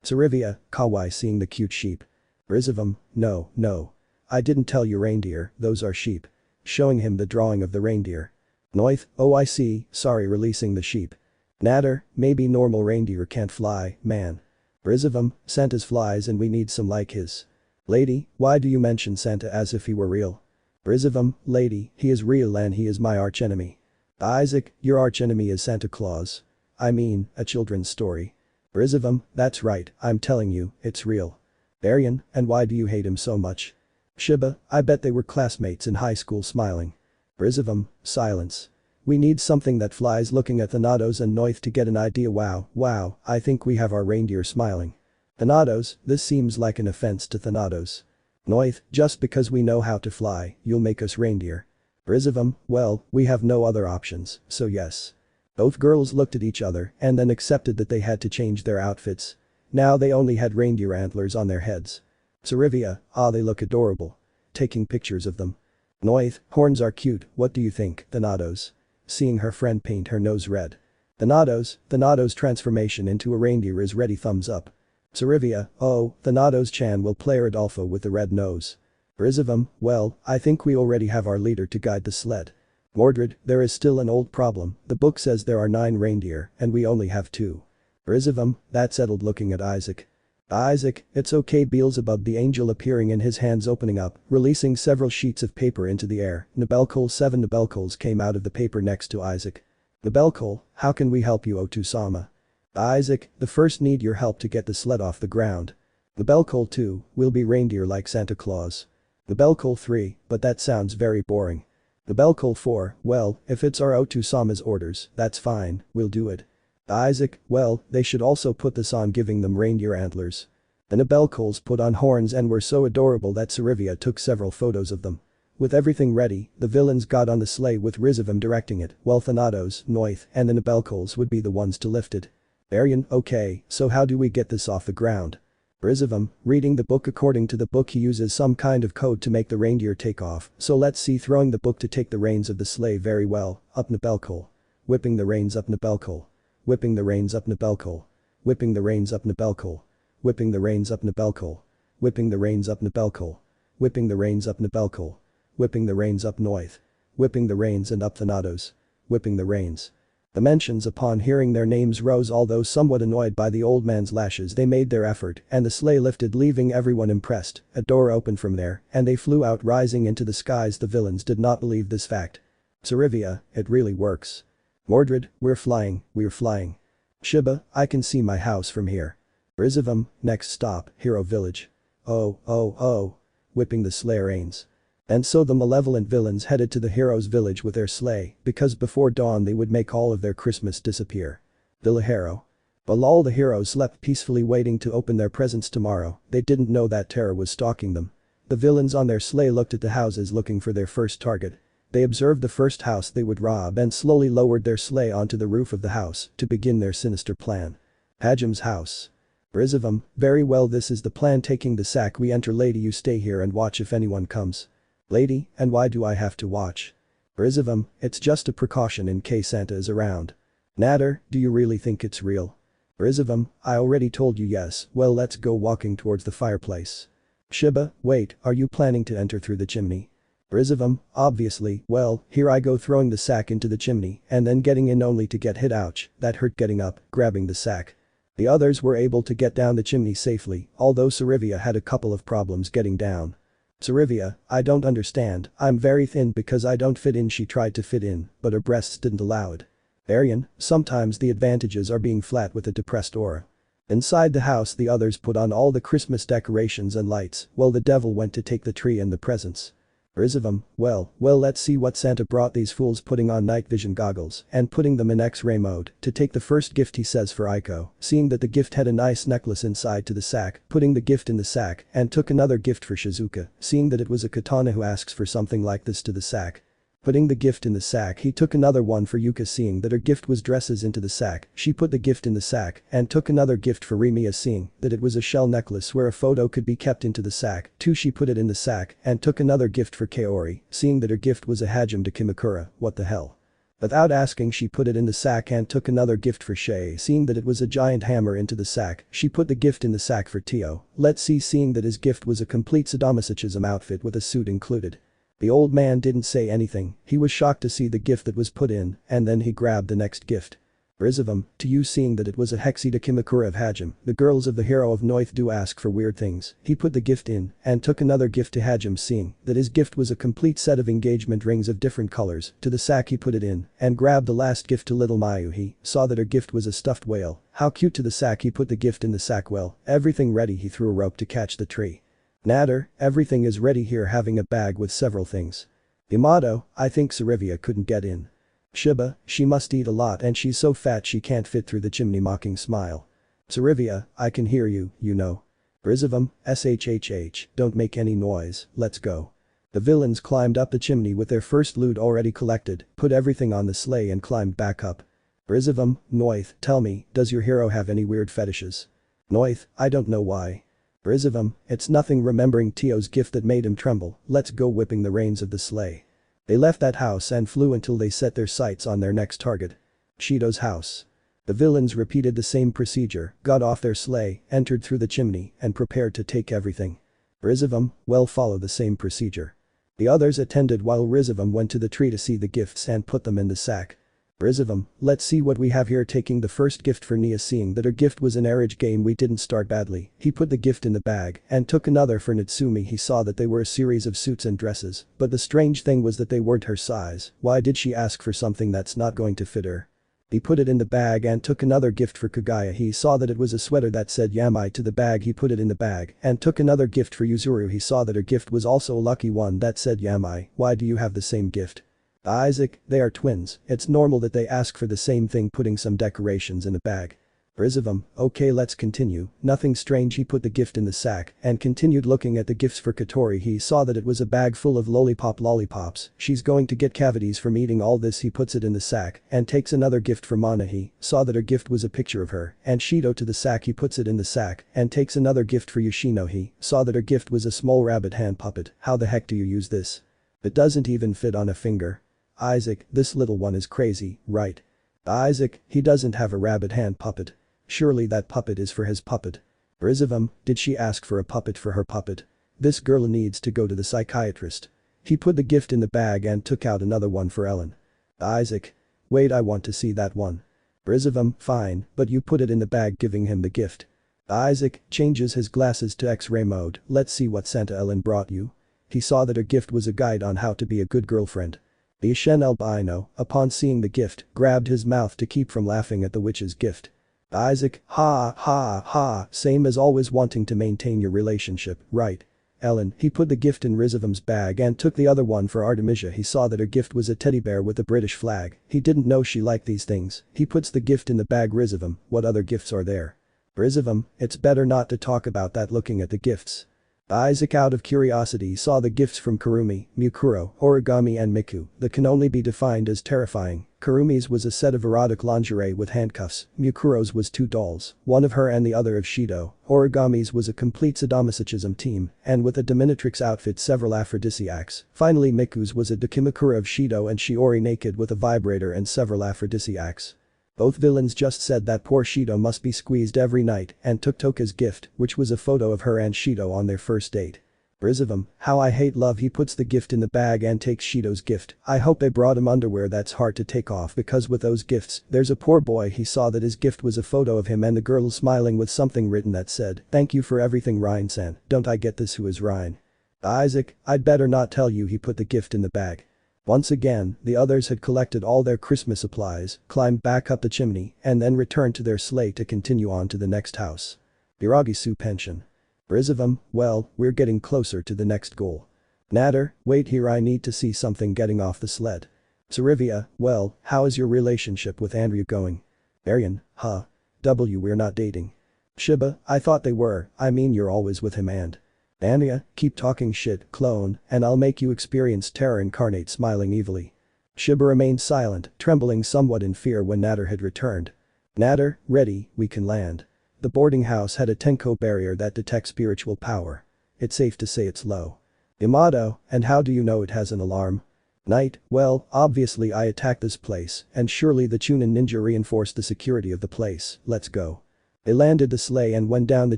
Sarivia, kawaii, seeing the cute sheep. Rizevim, no. I didn't tell you reindeer, those are sheep. Showing him the drawing of the reindeer. Noith, oh I see, sorry, releasing the sheep. Natter, maybe normal reindeer can't fly, man. Rizevim, Santa's flies and we need some like his. Lady, why do you mention Santa as if he were real? Rizevim, lady, he is real and he is my archenemy. Isaac, your archenemy is Santa Claus. I mean, a children's story. Rizevim, that's right, I'm telling you, it's real. Arian, and why do you hate him so much? Shiba, I bet they were classmates in high school, smiling. Rizevim, silence. We need something that flies, looking at Thanatos and Noith to get an idea. Wow, I think we have our reindeer, smiling. Thanatos, this seems like an offense to Thanatos. Noith, just because we know how to fly, you'll make us reindeer. Rizevim, well, we have no other options, so yes. Both girls looked at each other and then accepted that they had to change their outfits. Now they only had reindeer antlers on their heads. Sarivia, they look adorable. Taking pictures of them. Noith, horns are cute, what do you think, Thanatos? Seeing her friend paint her nose red. Thanatos transformation into a reindeer is ready, thumbs up. Sarivia, oh, Thanatos-chan will play Rodolfo with the red nose. Rizevim, well, I think we already have our leader to guide the sled. Mordred, there is still an old problem, the book says there are 9 reindeer and we only have 2. Rizevim, that's settled, looking at Isaac. Isaac, it's okay, Beelzebub, the angel appearing in his hands, opening up, releasing several sheets of paper into the air. 7 Nabelcoals came out of the paper next to Isaac. Nabelcoal, how can we help you, Otusama? Isaac, the first need your help to get the sled off the ground. Nabelcoal 2, we'll be reindeer like Santa Claus. Nabelcoal 3, but that sounds very boring. Nabelcoal 4, well, if it's our Otusama's orders, that's fine, we'll do it. Isaac, well, they should also put this on, giving them reindeer antlers. The Nabelcoals put on horns and were so adorable that Sarivia took several photos of them. With everything ready, the villains got on the sleigh with Rizevim directing it, while Thanatos, Noith, and the Nabelcoals would be the ones to lift it. Arian, okay, so how do we get this off the ground? Rizevim, reading the book, according to the book he uses some kind of code to make the reindeer take off, so let's see, throwing the book to take the reins of the sleigh very well, up Nabelcoal. Whipping the reins up Nabelcoal. Whipping the reins up Nabelcoal. Whipping the reins up Nabelcoal. Whipping the reins up Nabelcoal. Whipping the reins up Nabelcoal. Whipping the reins up Nabelcoal. Whipping the reins up Noith. Whipping the reins and up Thanatos. Whipping the reins. The mentions upon hearing their names rose, although somewhat annoyed by the old man's lashes. They made their effort and the sleigh lifted, leaving everyone impressed. A door opened from there and they flew out, rising into the skies. The villains did not believe this fact. Sarivia, it really works. Mordred, we're flying. Shiba, I can see my house from here. Rizevim, next stop, Hero Village. Oh, oh, oh. Whipping the sleigh reins. And so the malevolent villains headed to the heroes' village with their sleigh, because before dawn they would make all of their Christmas disappear. Villa Hero. While all the heroes slept peacefully waiting to open their presents tomorrow, they didn't know that terror was stalking them. The villains on their sleigh looked at the houses looking for their first target. They observed the first house they would rob and slowly lowered their sleigh onto the roof of the house to begin their sinister plan. Hajim's house. Rizevim, very well, this is the plan. Taking the sack we enter. Lady, you stay here and watch if anyone comes. Lady, and why do I have to watch? Rizevim, it's just a precaution in case Santa is around. Natter, do you really think it's real? Rizevim, I already told you yes. Well, let's go. Walking towards the fireplace. Shiba, wait, are you planning to enter through the chimney? Rizevim, obviously. Well, here I go, throwing the sack into the chimney and then getting in only to get hit. Ouch, that hurt. Getting up, grabbing the sack. The others were able to get down the chimney safely, although Sarivia had a couple of problems getting down. Sarivia, I don't understand, I'm very thin because I don't fit in. She tried to fit in, but her breasts didn't allow it. Arian, sometimes the advantages are being flat with a depressed aura. Inside the house the others put on all the Christmas decorations and lights while the devil went to take the tree and the presents. Rizevim, well, let's see what Santa brought. These fools putting on night vision goggles and putting them in X-ray mode to take the first gift, he says for Aiko, seeing that the gift had a nice necklace inside to the sack, putting the gift in the sack and took another gift for Shizuka, seeing that it was a katana who asks for something like this to the sack. Putting the gift in the sack, he took another one for Yuka, seeing that her gift was dresses into the sack. She put the gift in the sack and took another gift for Rimiya, seeing that it was a shell necklace where a photo could be kept into the sack. Too, she put it in the sack and took another gift for Kaori, seeing that her gift was a Hajime to Kimakura. What the hell? Without asking, she put it in the sack and took another gift for Shay, seeing that it was a giant hammer into the sack. She put the gift in the sack for Tio. Let's see, seeing that his gift was a complete Sadomasochism outfit with a suit included. The old man didn't say anything. He was shocked to see the gift that was put in, and then he grabbed the next gift. Rizevim, to you, seeing that it was a Hexi to Kimakura of Hajime. The girls of the hero of Noith do ask for weird things. He put the gift in and took another gift to Hajime, seeing that his gift was a complete set of engagement rings of different colors. To the sack he put it in and grabbed the last gift to little Mayu. He saw that her gift was a stuffed whale. How cute. To the sack he put the gift in the sack. Well, everything ready. He threw a rope to catch the tree. Natter, everything is ready here, having a bag with several things. Yamato, I think Sarivia couldn't get in. Shiba, she must eat a lot and she's so fat she can't fit through the chimney. Mocking smile. Sarivia, I can hear you, you know. Rizevim, shhh, don't make any noise, let's go. The villains climbed up the chimney with their first loot already collected, put everything on the sleigh and climbed back up. Rizevim, Noith, tell me, does your hero have any weird fetishes? Noith, I don't know why. Rizevim, it's nothing, remembering Tio's gift that made him tremble. Let's go. Whipping the reins of the sleigh. They left that house and flew until they set their sights on their next target. Shido's house. The villains repeated the same procedure, got off their sleigh, entered through the chimney and prepared to take everything. Rizevim, well, follow the same procedure. The others attended while Rizevim went to the tree to see the gifts and put them in the sack. Rizevim, let's see what we have here. Taking the first gift for Nia, seeing that her gift was an arrage game. We didn't start badly. He put the gift in the bag and took another for Natsumi. He saw that they were a series of suits and dresses, but the strange thing was that they weren't her size. Why did she ask for something that's not going to fit her? He put it in the bag and took another gift for Kagaya. He saw that it was a sweater that said Yamai to the bag. He put it in the bag and took another gift for Yuzuru. He saw that her gift was also a lucky one that said Yamai. Why do you have the same gift? Isaac, they are twins. It's normal that they ask for the same thing. Putting some decorations in a bag. Rizevim, okay, let's continue. Nothing strange. He put the gift in the sack and continued looking at the gifts for Katori. He saw that it was a bag full of lollipops. She's going to get cavities from eating all this. He puts it in the sack and takes another gift for Mana. He saw that her gift was a picture of her and Shido. To the sack he puts it in the sack and takes another gift for Yoshino. He saw that her gift was a small rabbit hand puppet. How the heck do you use this? It doesn't even fit on a finger. Isaac, this little one is crazy, right? Isaac, he doesn't have a rabbit hand puppet. Surely that puppet is for his puppet. Rizevim, did she ask for a puppet for her puppet? This girl needs to go to the psychiatrist. He put the gift in the bag and took out another one for Ellen. Isaac. Wait, I want to see that one. Rizevim, fine, but you put it in the bag, giving him the gift. Isaac changes his glasses to X-ray mode. Let's see what Santa Ellen brought you. He saw that her gift was a guide on how to be a good girlfriend. The Ishen albino, upon seeing the gift, grabbed his mouth to keep from laughing at the witch's gift. Isaac, ha ha ha, same as always wanting to maintain your relationship, right? Ellen, he put the gift in Rizevim's bag and took the other one for Artemisia. He saw that her gift was a teddy bear with the British flag. He didn't know she liked these things. He puts the gift in the bag. Rizevim, what other gifts are there? Rizevim, it's better not to talk about that. Looking at the gifts. Isaac out of curiosity saw the gifts from Kurumi, Mukuro, Origami and Miku that can only be defined as terrifying. Kurumi's was a set of erotic lingerie with handcuffs, Mukuro's was 2 dolls, one of her and the other of Shido, Origami's was a complete sadomasochism team, and with a dominatrix outfit several aphrodisiacs. Finally Miku's was a Dokimakura of Shido and Shiori naked with a vibrator and several aphrodisiacs. Both villains just said that poor Shido must be squeezed every night and took Toka's gift, which was a photo of her and Shido on their first date. Rizevim, how I hate love. He puts the gift in the bag and takes Shido's gift. I hope they brought him underwear that's hard to take off because with those gifts, there's a poor boy. He saw that his gift was a photo of him and the girl smiling with something written that said, "Thank you for everything Ryan-san, don't I get this? Who is Ryan?" Isaac, I'd better not tell you. He put the gift in the bag. Once again, the others had collected all their Christmas supplies, climbed back up the chimney, and then returned to their sleigh to continue on to the next house. Biragisu Pension. Rizevim, well, we're getting closer to the next goal. Natter, wait here, I need to see something. Getting off the sled. Sarivia, well, how is your relationship with Andrew going? Arian, we're not dating. Shiba, I thought they were, I mean you're always with him and. Anya, keep talking shit, clone, and I'll make you experience terror. Incarnate smiling evilly. Shiba remained silent, trembling somewhat in fear when Natter had returned. Natter, ready, we can land. The boarding house had a Tenko barrier that detects spiritual power. It's safe to say it's low. Yamato, and how do you know it has an alarm? Knight, well, obviously I attacked this place, and surely the Chunin ninja reinforced the security of the place. Let's go. They landed the sleigh and went down the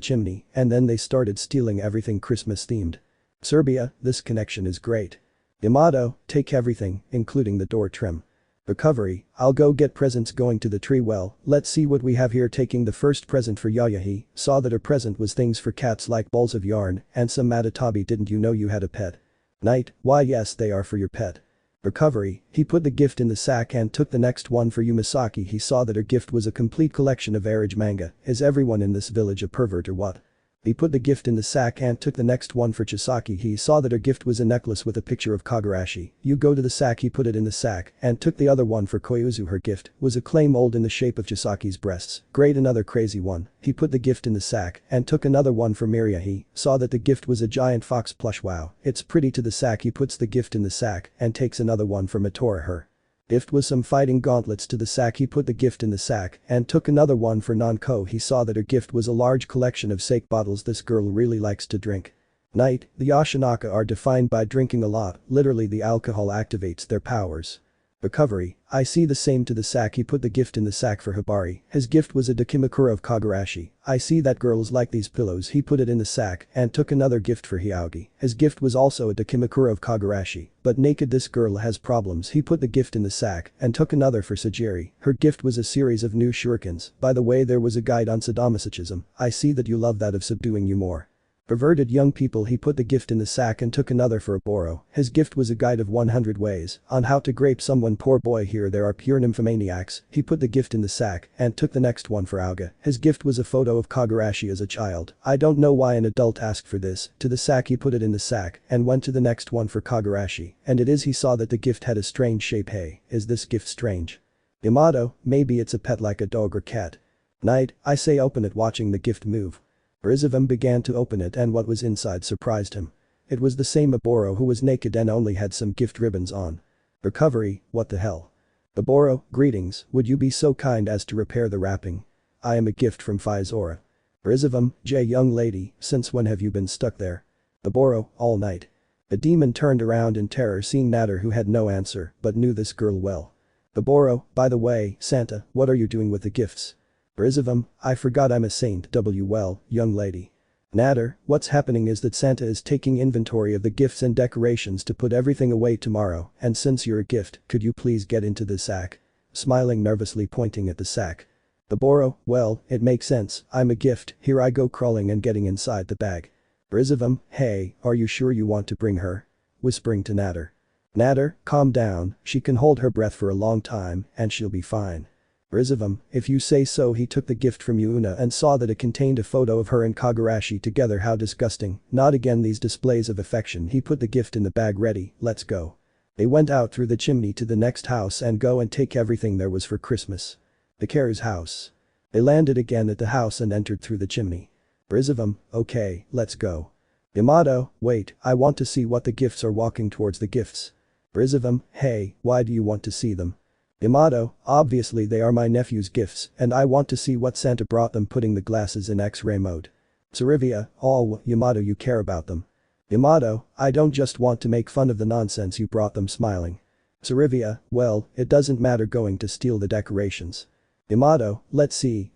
chimney, and then they started stealing everything Christmas themed. Serbia, this connection is great. Yamato, take everything, including the door trim. Recovery, I'll go get presents. Going to the tree. Well, let's see what we have here. Taking the first present for Yaya. He saw that her present was things for cats like balls of yarn and some matatabi. Didn't you know you had a pet? Knight, why yes they are for your pet. Recovery, he put the gift in the sack and took the next one for Yumasaki. He saw that her gift was a complete collection of Arage manga. Is everyone in this village a pervert or what? He put the gift in the sack and took the next one for Chisaki. He saw that her gift was a necklace with a picture of Kagurashi. You go to the sack. He put it in the sack and took the other one for Koyuzu. Her gift was a clay mold in the shape of Chisaki's breasts. Great, another crazy one. He put the gift in the sack and took another one for Miria. He saw that the gift was a giant fox plush. Wow, it's pretty. To the sack. He puts the gift in the sack and takes another one for Matora. Her gift was some fighting gauntlets. To the sack. He put the gift in the sack and took another one for Nanko. He saw that her gift was a large collection of sake bottles. This girl really likes to drink. Knight, the Ashinaka are defined by drinking a lot, literally the alcohol activates their powers. Recovery, I see the same. To the sack. He put the gift in the sack for Hibari. His gift was a Dokimakura of Kagurashi. I see that girls like these pillows. He put it in the sack and took another gift for Hyoudou. His gift was also a Dokimakura of Kagurashi, but naked. This girl has problems. He put the gift in the sack and took another for Sajiri. Her gift was a series of new shurikens. By the way, there was a guide on sadomasochism. I see that you love that of subduing you more. Perverted young people. He put the gift in the sack and took another for Oboro. His gift was a guide of 100 ways on how to grape someone. Poor boy, here there are pure nymphomaniacs. He put the gift in the sack and took the next one for Auga. His gift was a photo of Kagurashi as a child. I don't know why an adult asked for this. To the sack. He put it in the sack and went to the next one for Kagurashi, and it is. He saw that the gift had a strange shape. Hey, is this gift strange? Yamato, maybe it's a pet like a dog or cat. Knight, I say open it. Watching the gift move. Rizevim began to open it and what was inside surprised him. It was the same Oboro who was naked and only had some gift ribbons on. Recovery, what the hell? Oboro, greetings, would you be so kind as to repair the wrapping? I am a gift from Fizora. Rizevim, young lady, since when have you been stuck there? Oboro, all night. The demon turned around in terror seeing Natter, who had no answer but knew this girl well. Oboro, by the way, Santa, what are you doing with the gifts? Rizevim, I forgot I'm a saint. Well, young lady. Natter, what's happening is that Santa is taking inventory of the gifts and decorations to put everything away tomorrow, and since you're a gift, could you please get into the sack? Smiling nervously, pointing at the sack. Oboro, well, it makes sense, I'm a gift. Here I go, crawling and getting inside the bag. Rizevim, hey, are you sure you want to bring her? Whispering to Natter. Natter, calm down, she can hold her breath for a long time and she'll be fine. Rizevim, if you say so. He took the gift from Yuna and saw that it contained a photo of her and Kagurashi together. How disgusting, not again these displays of affection. He put the gift in the bag. Ready, let's go. They went out through the chimney to the next house and go and take everything there was for Christmas. The Karu's house. They landed again at the house and entered through the chimney. Rizevim, okay, let's go. Yamato, wait, I want to see what the gifts are. Walking towards the gifts. Rizevim, hey, why do you want to see them? Yamato, obviously they are my nephew's gifts and I want to see what Santa brought them. Putting the glasses in X-ray mode. Sarivia, oh, Yamato, you care about them. Yamato, I don't just want to make fun of the nonsense you brought them. Smiling. Sarivia, well, it doesn't matter. Going to steal the decorations. Yamato, let's see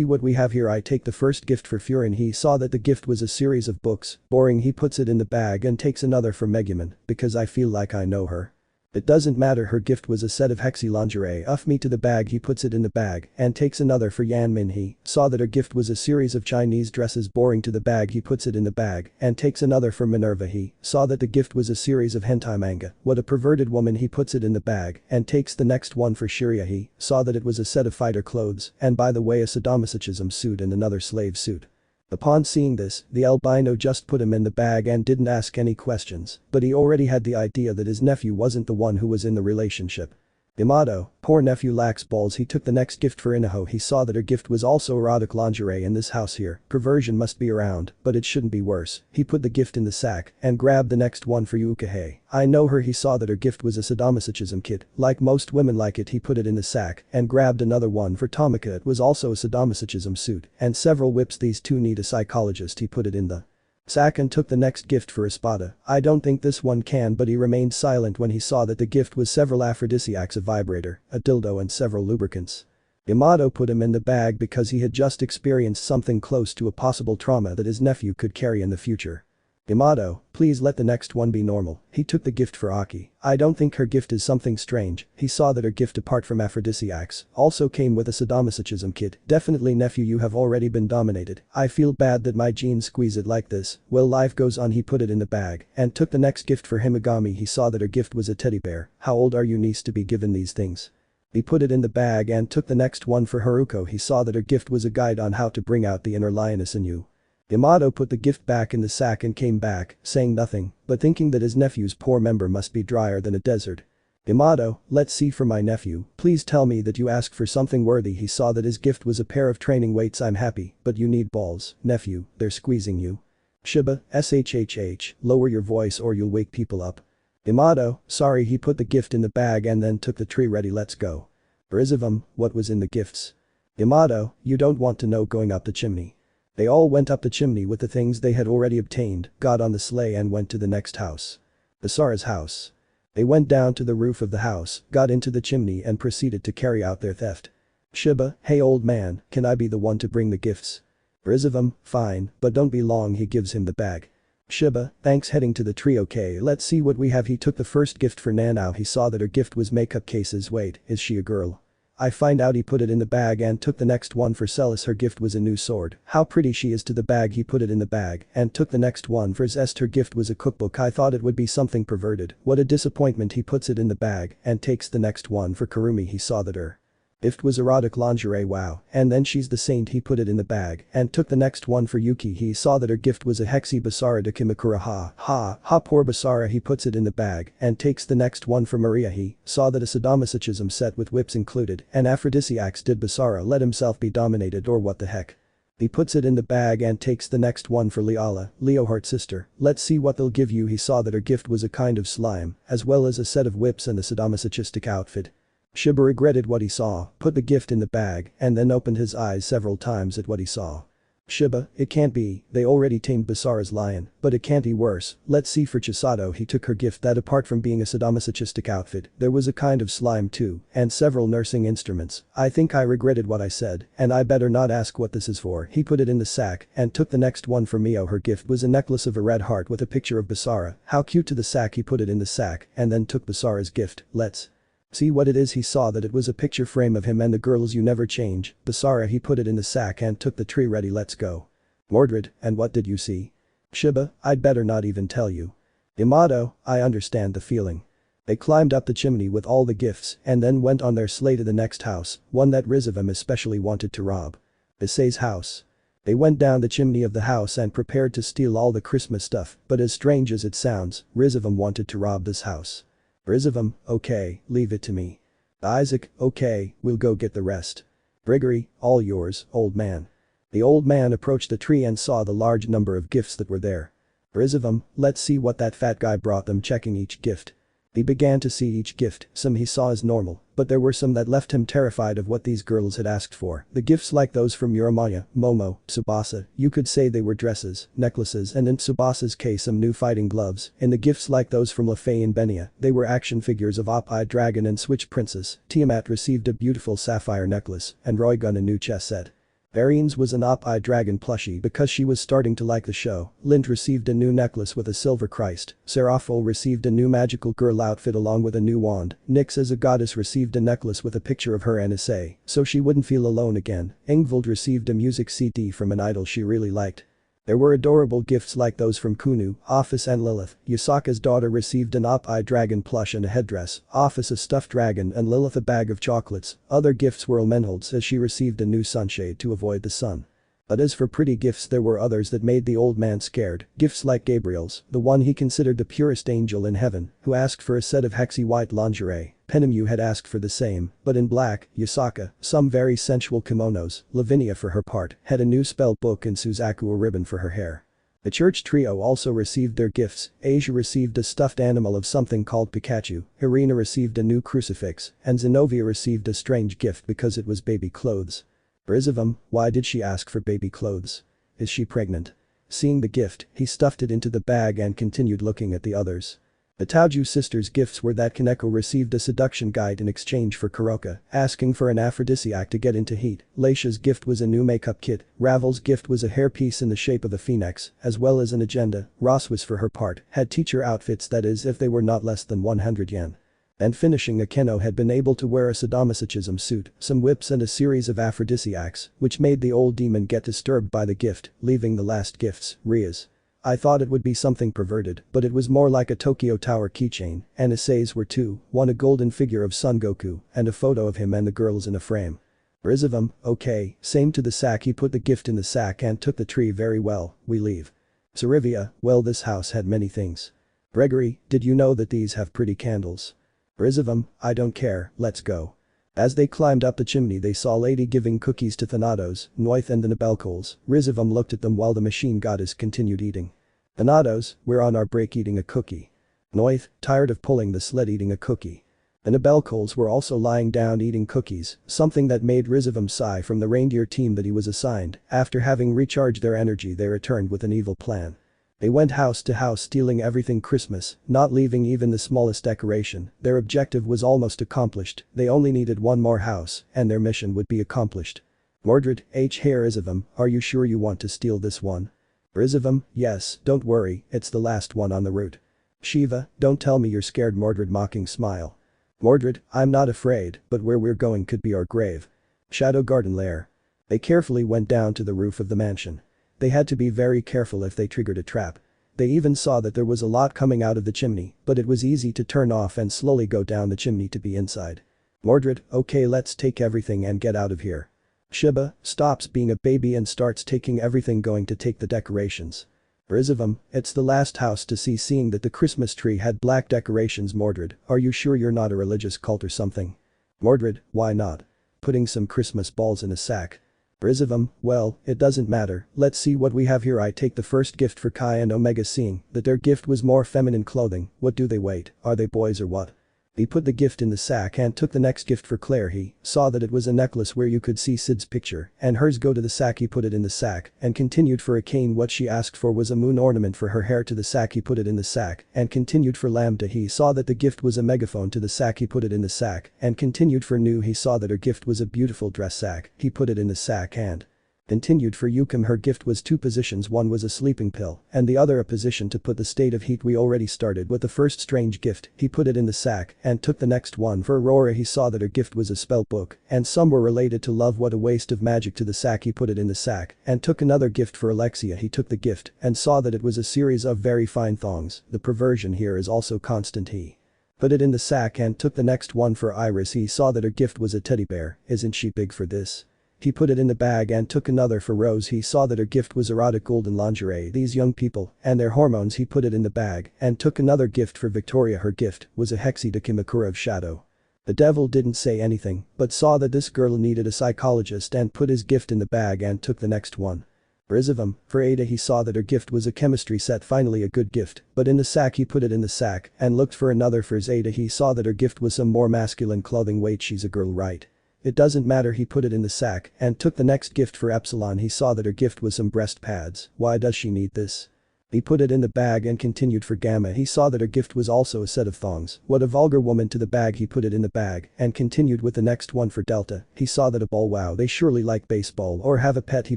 what we have here. I take the first gift for Furin. He saw that the gift was a series of books. Boring. He puts it in the bag and takes another for Megumin, because I feel like I know her. It doesn't matter. Her gift was a set of hexy lingerie. Uff me to the bag. He puts it in the bag and takes another for Yanmin. He saw that her gift was a series of Chinese dresses. Boring. To the bag. He puts it in the bag and takes another for Minerva. He saw that the gift was a series of hentai manga. What a perverted woman. He puts it in the bag and takes the next one for Shiria. He saw that it was a set of fighter clothes and, by the way, a sadomasochism suit and another slave suit. Upon seeing this, the albino just put him in the bag and didn't ask any questions, but he already had the idea that his nephew wasn't the one who was in the relationship. Yamato, poor nephew lacks balls. He took the next gift for Inaho. He saw that her gift was also erotic lingerie. In this house here, perversion must be around, but it shouldn't be worse. He put the gift in the sack and grabbed the next one for Yukahei. I know her. He saw that her gift was a sadomasochism kit. Like most women like it. He put it in the sack and grabbed another one for Tomika. It was also a sadomasochism suit and several whips. These two need a psychologist. He put it in the sack and took the next gift for Espada. I don't think this one can, but he remained silent when he saw that the gift was several aphrodisiacs, a vibrator, a dildo and several lubricants. Yamato put him in the bag because he had just experienced something close to a possible trauma that his nephew could carry in the future. Yamato, please let the next one be normal. He took the gift for Aki. I don't think her gift is something strange. He saw that her gift, apart from aphrodisiacs, also came with a sadomasochism kit. Definitely nephew, you have already been dominated. I feel bad that my genes squeeze it like this. Well, life goes on. He put it in the bag and took the next gift for Himagami. He saw that her gift was a teddy bear. How old are you, niece, to be given these things? He put it in the bag and took the next one for Haruko. He saw that her gift was a guide on how to bring out the inner lioness in you. Yamato put the gift back in the sack and came back, saying nothing, but thinking that his nephew's poor member must be drier than a desert. Yamato, let's see for my nephew. Please tell me that you ask for something worthy. He saw that his gift was a pair of training weights. I'm happy, but you need balls, nephew, they're squeezing you. Shiba, shhh, lower your voice or you'll wake people up. Yamato, sorry. He put the gift in the bag and then took the tree. Ready, let's go. Rizevim, what was in the gifts? Yamato, you don't want to know. Going up the chimney. They all went up the chimney with the things they had already obtained, got on the sleigh and went to the next house. Basara's house. They went down to the roof of the house, got into the chimney and proceeded to carry out their theft. Shiba, hey old man, can I be the one to bring the gifts? Rizevim, fine, but don't be long. He gives him the bag. Shiba, thanks. Heading to the tree. Okay, let's see what we have. He took the first gift for Nanao. He saw that her gift was makeup cases. Wait, is she a girl? I find out. He put it in the bag and took the next one for Celis. Her gift was a new sword. How pretty she is. To the bag. He put it in the bag and took the next one for Zest. Her gift was a cookbook. I thought it would be something perverted. What a disappointment. He puts it in the bag and takes the next one for Kurumi. He saw that her gift was erotic lingerie. Wow, and then she's the saint. He put it in the bag and took the next one for Yuki. He saw that her gift was a hexy Basara de Kimakura. Ha poor Basara. He puts it in the bag and takes the next one for Maria. He saw that a sadomasochism set with whips included and aphrodisiacs. Did Basara let himself be dominated or what the heck? He puts it in the bag and takes the next one for Leala, Leoheart's sister. Let's see what they'll give you. He saw that her gift was a kind of slime, as well as a set of whips and a sadomasochistic outfit. Shiba regretted what he saw, put the gift in the bag, and then opened his eyes several times at what he saw. Shiba, it can't be, they already tamed Basara's lion, but it can't be worse. Let's see for Chisato. He took her gift that apart from being a sadomasochistic outfit, there was a kind of slime too, and several nursing instruments. I think I regretted what I said, and I better not ask what this is for. He put it in the sack and took the next one for Mio. Her gift was a necklace of a red heart with a picture of Basara. How cute. To the sack. He put it in the sack and then took Basara's gift. Let's see what it is. He saw that it was a picture frame of him and the girls. You never change, Basara. He put it in the sack and took the tree. Ready, let's go. Mordred, and what did you see? Shiba, I'd better not even tell you. Yamato, I understand the feeling. They climbed up the chimney with all the gifts and then went on their sleigh to the next house, one that Rizevim especially wanted to rob. Issei's house. They went down the chimney of the house and prepared to steal all the Christmas stuff, but as strange as it sounds, Rizevim wanted to rob this house. Rizevim, okay, leave it to me. Isaac, okay, we'll go get the rest. Grigory, all yours, old man. The old man approached the tree and saw the large number of gifts that were there. Rizevim, let's see what that fat guy brought them, checking each gift. He began to see each gift, some he saw as normal, but there were some that left him terrified of what these girls had asked for. The gifts like those from Uramaya, Momo, Tsubasa, you could say they were dresses, necklaces and in Tsubasa's case some new fighting gloves. In the gifts like those from Lefay and Benia, they were action figures of Op-Eye Dragon and Switch Princess. Tiamat received a beautiful sapphire necklace and Roygun a new chess set. Varian's was an Op-Eye Dragon plushie because she was starting to like the show. Lint received a new necklace with a silver Christ. Seraphil received a new magical girl outfit along with a new wand. Nyx as a goddess received a necklace with a picture of her and Issei, so she wouldn't feel alone again. Ingvild received a music CD from an idol she really liked. There were adorable gifts like those from Kuoh, Office and Lilith. Yusaka's daughter received an Op-Eye Dragon plush and a headdress, Office a stuffed dragon and Lilith a bag of chocolates. Other gifts were Elmenhold's as she received a new sunshade to avoid the sun. But as for pretty gifts, there were others that made the old man scared. Gifts like Gabriel's, the one he considered the purest angel in heaven, who asked for a set of hexy white lingerie. Penemu had asked for the same, but in black. Yusaka, some very sensual kimonos. Lavinia for her part, had a new spell book and Suzaku a ribbon for her hair. The church trio also received their gifts. Asia received a stuffed animal of something called Pikachu, Irina received a new crucifix, and Zenobia received a strange gift because it was baby clothes. Rizevim, why did she ask for baby clothes? Is she pregnant? Seeing the gift, he stuffed it into the bag and continued looking at the others. The Taoju sisters' gifts were that Kaneko received a seduction guide in exchange for Kuroka, asking for an aphrodisiac to get into heat. Leisha's gift was a new makeup kit. Ravel's gift was a hairpiece in the shape of a phoenix, as well as an agenda. Roswas for her part, had teacher outfits, that is if they were not less than 100 yen. And finishing, Akeno had been able to wear a sadomasochism suit, some whips and a series of aphrodisiacs, which made the old demon get disturbed by the gift, leaving the last gifts, Rias. I thought it would be something perverted, but it was more like a Tokyo Tower keychain, and Issei's were two, one a golden figure of Son Goku, and a photo of him and the girls in a frame. Rizevim, okay, same to the sack. He put the gift in the sack and took the tree. Very well, we leave. Sarivia, well, this house had many things. Gregory, did you know that these have pretty candles? Rizevim, I don't care, let's go. As they climbed up the chimney, they saw Lady giving cookies to Thanatos, Noith and the Nabelcoals. Rizevim looked at them while the machine goddess continued eating. Thanatos, we're on our break eating a cookie. Noith, tired of pulling the sled, eating a cookie. The Nabelcoals were also lying down eating cookies, something that made Rizevim sigh. From the reindeer team that he was assigned, after having recharged their energy, they returned with an evil plan. They went house to house stealing everything Christmas, not leaving even the smallest decoration. Their objective was almost accomplished. They only needed one more house, and their mission would be accomplished. Mordred, hey Rizevim, are you sure you want to steal this one? Rizevim, yes, don't worry, it's the last one on the route. Shiva, don't tell me you're scared. Mordred, mocking smile. Mordred, I'm not afraid, but where we're going could be our grave. Shadow Garden Lair. They carefully went down to the roof of the mansion. They had to be very careful if they triggered a trap. They even saw that there was a lot coming out of the chimney, but it was easy to turn off and slowly go down the chimney to be inside. Mordred, okay, let's take everything and get out of here. Shiba stops being a baby and starts taking everything, going to take the decorations. Rizevim, it's the last house to see. Seeing that the Christmas tree had black decorations. Mordred, are you sure you're not a religious cult or something? Mordred, why not? Putting some Christmas balls in a sack. Rizevim, well, it doesn't matter, let's see what we have here. I take the first gift for Kai and Omega. Seeing that their gift was more feminine clothing, what do they wait, are they boys or what? He put the gift in the sack and took the next gift for Claire. He saw that it was a necklace where you could see Sid's picture and hers go to the sack. He put it in the sack and continued for Akane. What she asked for was a moon ornament for her hair. To the sack. He put it in the sack and continued for Lambda. He saw that the gift was a megaphone. To the sack. He put it in the sack and continued for Nu. He saw that her gift was a beautiful dress. Sack. He put it in the sack and continued for Yukam. Her gift was two positions, one was a sleeping pill and the other a position to put the state of heat. We already started with the first strange gift. He put it in the sack and took the next one. For Aurora, he saw that her gift was a spell book and some were related to love. What a waste of magic. To the sack. He put it in the sack and took another gift for Alexia. He took the gift and saw that it was a series of very fine thongs. The perversion here is also constant. He Put it in the sack and took the next one for Iris. He saw that her gift was a teddy bear. Isn't she big for this? He put it in the bag and took another for Rose. He saw that her gift was erotic golden lingerie. These young people and their hormones. He put it in the bag and took another gift for Victoria. Her gift was a Hexi of shadow. The devil didn't say anything but saw that this girl needed a psychologist and put his gift in the bag and took the next one. Rizevim, for Ada. He saw that her gift was a chemistry set, finally a good gift, but in the sack. He put it in the sack and looked for another for his Ada. He saw that her gift was some more masculine clothing. Wait, she's a girl, right? It doesn't matter. He put it in the sack and took the next gift for Epsilon. He saw that her gift was some breast pads. Why does she need this? He put it in the bag and continued for Gamma. He saw that her gift was also a set of thongs. What a vulgar woman. To the bag. He put it in the bag and continued with the next one for Delta. He saw that a ball. Wow, they surely like baseball or have a pet. He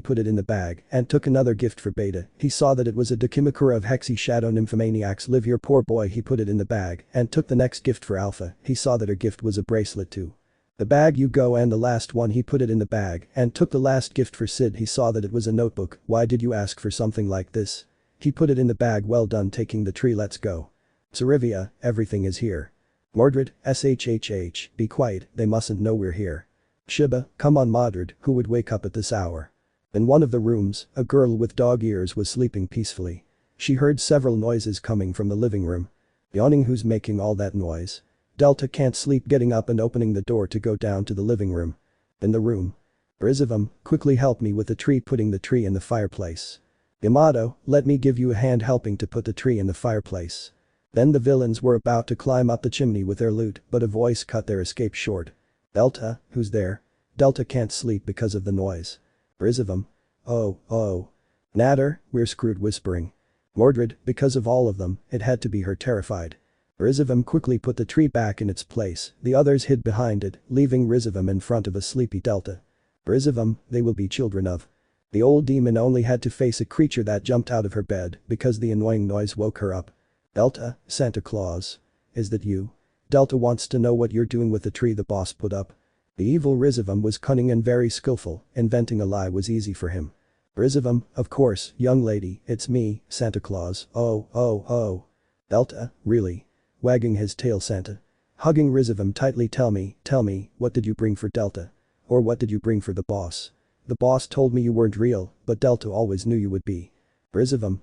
put it in the bag and took another gift for Beta. He saw that it was a Dakimakura of Hexi Shadow Nymphomaniacs live here. Poor boy. He put it in the bag and took the next gift for Alpha. He saw that her gift was a bracelet too. The bag you go, and the last one. He put it in the bag and took the last gift for Sid. He saw that it was a notebook. Why did you ask for something like this? He put it in the bag. Well done taking the tree, let's go. Sarivia, everything is here. Mordred, shhh, be quiet, they mustn't know we're here. Shiba, come on Mordred, who would wake up at this hour? In one of the rooms, a girl with dog ears was sleeping peacefully. She heard several noises coming from the living room. Yawning, who's making all that noise? Delta can't sleep, getting up and opening the door to go down to the living room. In the room. Rizevim, quickly help me with the tree, putting the tree in the fireplace. Yamato, let me give you a hand helping to put the tree in the fireplace. Then the villains were about to climb up the chimney with their loot, but a voice cut their escape short. Delta, who's there? Delta can't sleep because of the noise. Rizevim. Oh. Natter, we're screwed, whispering. Mordred, because of all of them, it had to be her, terrified. Rizevim quickly put the tree back in its place. The others hid behind it, leaving Rizevim in front of a sleepy Delta. Rizevim, they will be children of. The old demon only had to face a creature that jumped out of her bed because the annoying noise woke her up. Delta, Santa Claus. Is that you? Delta wants to know what you're doing with the tree the boss put up. The evil Rizevim was cunning and very skillful. Inventing a lie was easy for him. Rizevim, of course, young lady, it's me, Santa Claus. Oh. Delta, really? Wagging his tail, Santa. Hugging Rizevim tightly. Tell me, what did you bring for Delta? Or what did you bring for the boss? The boss told me you weren't real, but Delta always knew you would be. Rizevim,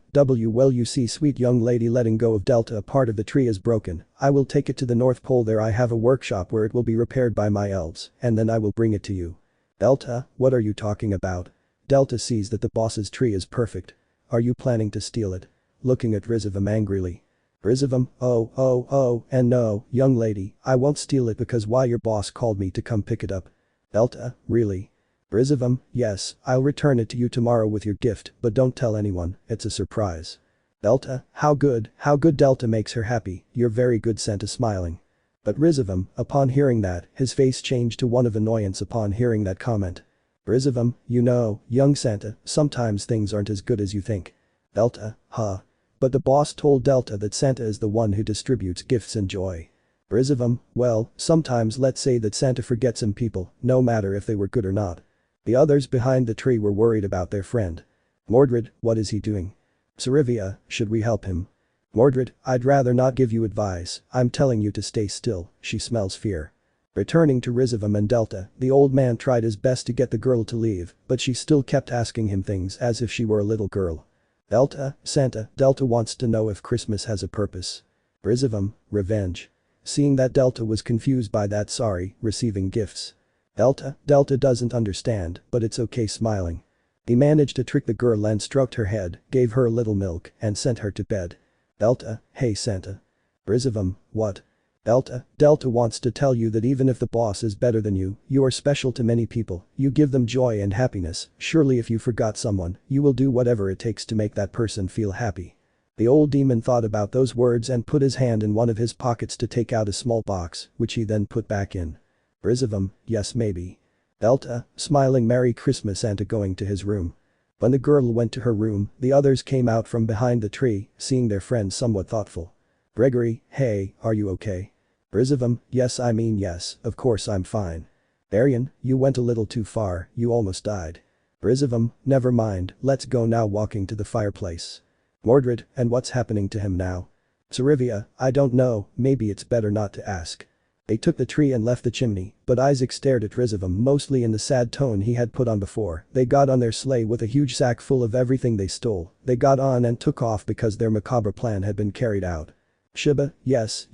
well you see, sweet young lady, letting go of Delta. A part of the tree is broken. I will take it to the North Pole. There I have a workshop where it will be repaired by my elves, and then I will bring it to you. Delta, what are you talking about? Delta sees that the boss's tree is perfect. Are you planning to steal it? Looking at Rizevim angrily. Rizevim, oh, and no, young lady, I won't steal it because why, your boss called me to come pick it up. Delta, really? Rizevim, yes, I'll return it to you tomorrow with your gift, but don't tell anyone, it's a surprise. Delta, how good. Delta makes her happy, you're very good, Santa, smiling. But Rizevim, upon hearing that, his face changed to one of annoyance upon hearing that comment. Rizevim, you know, young Santa, sometimes things aren't as good as you think. Delta, huh. But the boss told Delta that Santa is the one who distributes gifts and joy. Rizevim, well, sometimes let's say that Santa forgets some people, no matter if they were good or not. The others behind the tree were worried about their friend. Mordred, what is he doing? Sarivia, should we help him? Mordred, I'd rather not give you advice, I'm telling you to stay still, she smells fear. Returning to Rizevim and Delta, the old man tried his best to get the girl to leave, but she still kept asking him things as if she were a little girl. Delta, Santa, Delta wants to know if Christmas has a purpose. Rizevim, revenge. Seeing that Delta was confused by that, sorry, receiving gifts. Delta doesn't understand, but it's okay, smiling. He managed to trick the girl and stroked her head, gave her a little milk, and sent her to bed. Delta, hey Santa. Rizevim, what? Delta wants to tell you that even if the boss is better than you, you are special to many people, you give them joy and happiness, surely if you forgot someone, you will do whatever it takes to make that person feel happy. The old demon thought about those words and put his hand in one of his pockets to take out a small box, which he then put back in. Rizevim, yes maybe. Delta, smiling, Merry Christmas, Santa, going to his room. When the girl went to her room, the others came out from behind the tree, seeing their friend somewhat thoughtful. Gregory, hey, are you okay? Rizevim, yes, of course I'm fine. Arian, you went a little too far, you almost died. Rizevim, never mind, let's go now, walking to the fireplace. Mordred, and what's happening to him now? Sarivia, I don't know, maybe it's better not to ask. They took the tree and left the chimney, but Isaac stared at Rizevim mostly in the sad tone he had put on before. They got on their sleigh with a huge sack full of everything they stole. They got on and took off because their macabre plan had been carried out. Shiba, yes,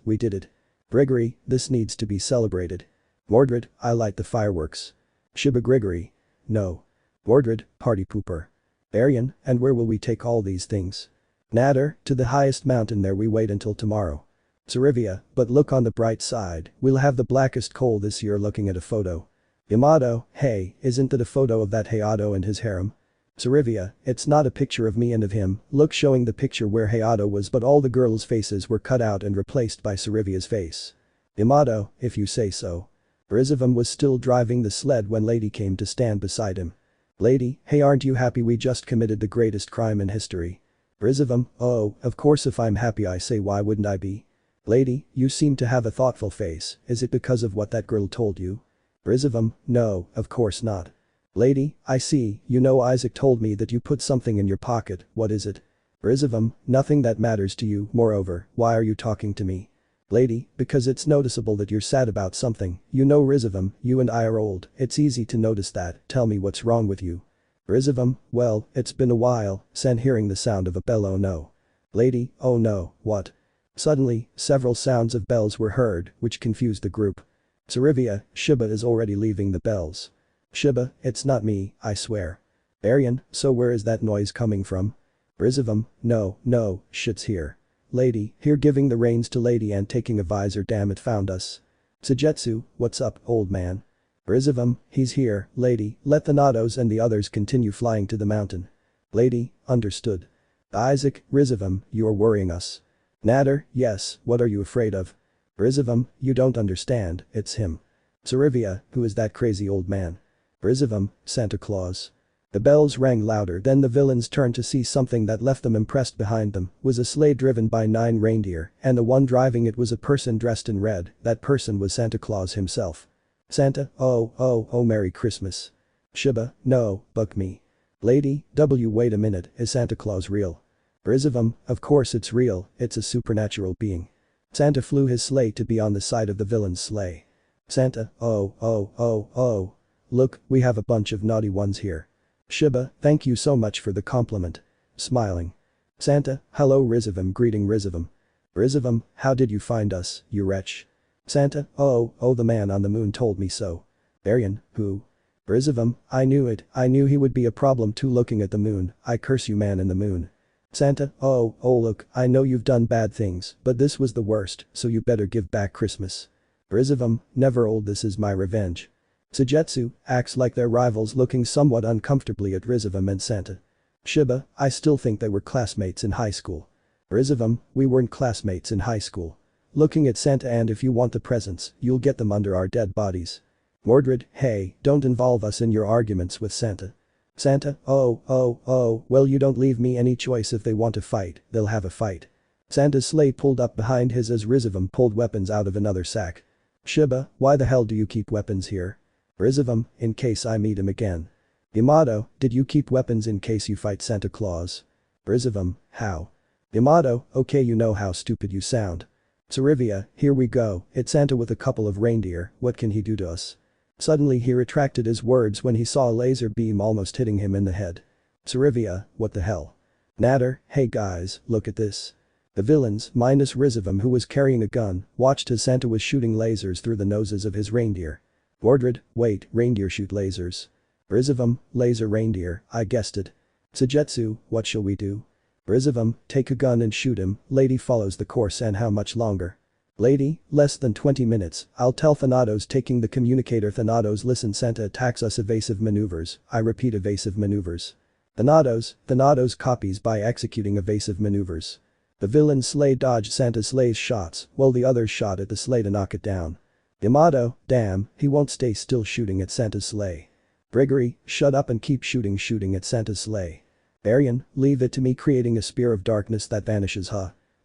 we did it. Grigory, this needs to be celebrated. Mordred, I light the fireworks. Shiba Grigory. No. Mordred, party pooper. Arian, and where will we take all these things? Natter, to the highest mountain there we wait until tomorrow. Sarivia, but look on the bright side, we'll have the blackest coal this year looking at a photo. Yamato, hey, isn't it a photo of that Hyoudou and his harem? Sarivia, it's not a picture of me and of him, look showing the picture where Hyoudou was but all the girls' faces were cut out and replaced by Sarivia's face. Yamato, if you say so. Rizevim was still driving the sled when Lady came to stand beside him. Lady, hey, aren't you happy we just committed the greatest crime in history? Rizevim, oh, of course if I'm happy I say why wouldn't I be? Lady, you seem to have a thoughtful face, is it because of what that girl told you? Rizevim, no, of course not. Lady, I see, you know Isaac told me that you put something in your pocket, what is it? Rizevim, nothing that matters to you, moreover, why are you talking to me? Lady, because it's noticeable that you're sad about something, you know Rizevim, you and I are old, it's easy to notice that, tell me what's wrong with you. Rizevim, well, it's been a while, Sen hearing the sound of a bell oh no. Lady, oh no, what? Suddenly, several sounds of bells were heard, which confused the group. Sarivia, Shiba is already leaving the bells. Shiba, it's not me, I swear. Arian, so where is that noise coming from? Rizevim, no, shit's here. Lady, here giving the reins to Lady and taking a visor, damn it found us. Sujetsu, what's up, old man? Rizevim, he's here, Lady, let the Nados and the others continue flying to the mountain. Lady, understood. Isaac, Rizevim, you are worrying us. Natter, yes, what are you afraid of? Rizevim, you don't understand, it's him. Sarivia, who is that crazy old man? Rizevim, Santa Claus. The bells rang louder, then the villains turned to see something that left them impressed. Behind them was a sleigh driven by 9 reindeer, and the one driving it was a person dressed in red, that person was Santa Claus himself. Santa, oh, Merry Christmas. Shiba, no, buck me. Lady, wait a minute, is Santa Claus real? Rizevim, of course it's real, it's a supernatural being. Santa flew his sleigh to be on the side of the villain's sleigh. Santa, oh. Look, we have a bunch of naughty ones here. Shiba, thank you so much for the compliment. Smiling. Santa, hello Rizevim greeting Rizevim. Rizevim, how did you find us, you wretch? Santa, oh, the man on the moon told me so. Arian, who? Rizevim, I knew it, I knew he would be a problem too looking at the moon, I curse you man in the moon. Santa, oh look, I know you've done bad things, but this was the worst, so you better give back Christmas. Rizevim, never old, this is my revenge. Sujetsu acts like their rivals looking somewhat uncomfortably at Rizevim and Santa. Shiba, I still think they were classmates in high school. Rizevim, we weren't classmates in high school. Looking at Santa, and if you want the presents, you'll get them under our dead bodies. Mordred, hey, don't involve us in your arguments with Santa. Santa, oh, well you don't leave me any choice, if they want to fight, they'll have a fight. Santa's sleigh pulled up behind his as Rizevim pulled weapons out of another sack. Shiba, why the hell do you keep weapons here? Rizevim, in case I meet him again. Yamato, did you keep weapons in case you fight Santa Claus? Rizevim, how? Yamato, okay, you know how stupid you sound. Sarivia, here we go, it's Santa with a couple of reindeer, what can he do to us? Suddenly he retracted his words when he saw a laser beam almost hitting him in the head. Sarivia, what the hell? Natter, hey guys, look at this. The villains, minus Rizevim who was carrying a gun, watched as Santa was shooting lasers through the noses of his reindeer. Mordred, wait, reindeer shoot lasers. Rizevim, laser reindeer, I guessed it. Sujetsu, what shall we do? Rizevim, take a gun and shoot him, Lady follows the course, and how much longer? Lady, less than 20 minutes, I'll tell Thanatos taking the communicator. Thanatos, listen, Santa attacks us, evasive maneuvers, I repeat evasive maneuvers. Thanatos copies by executing evasive maneuvers. The villain sleigh dodged Santa's sleigh's shots, while the others shot at the sleigh to knock it down. Yamato, damn, he won't stay still shooting at Santa's sleigh. Grigory, shut up and keep shooting at Santa's sleigh. Arian, leave it to me, creating a spear of darkness that vanishes.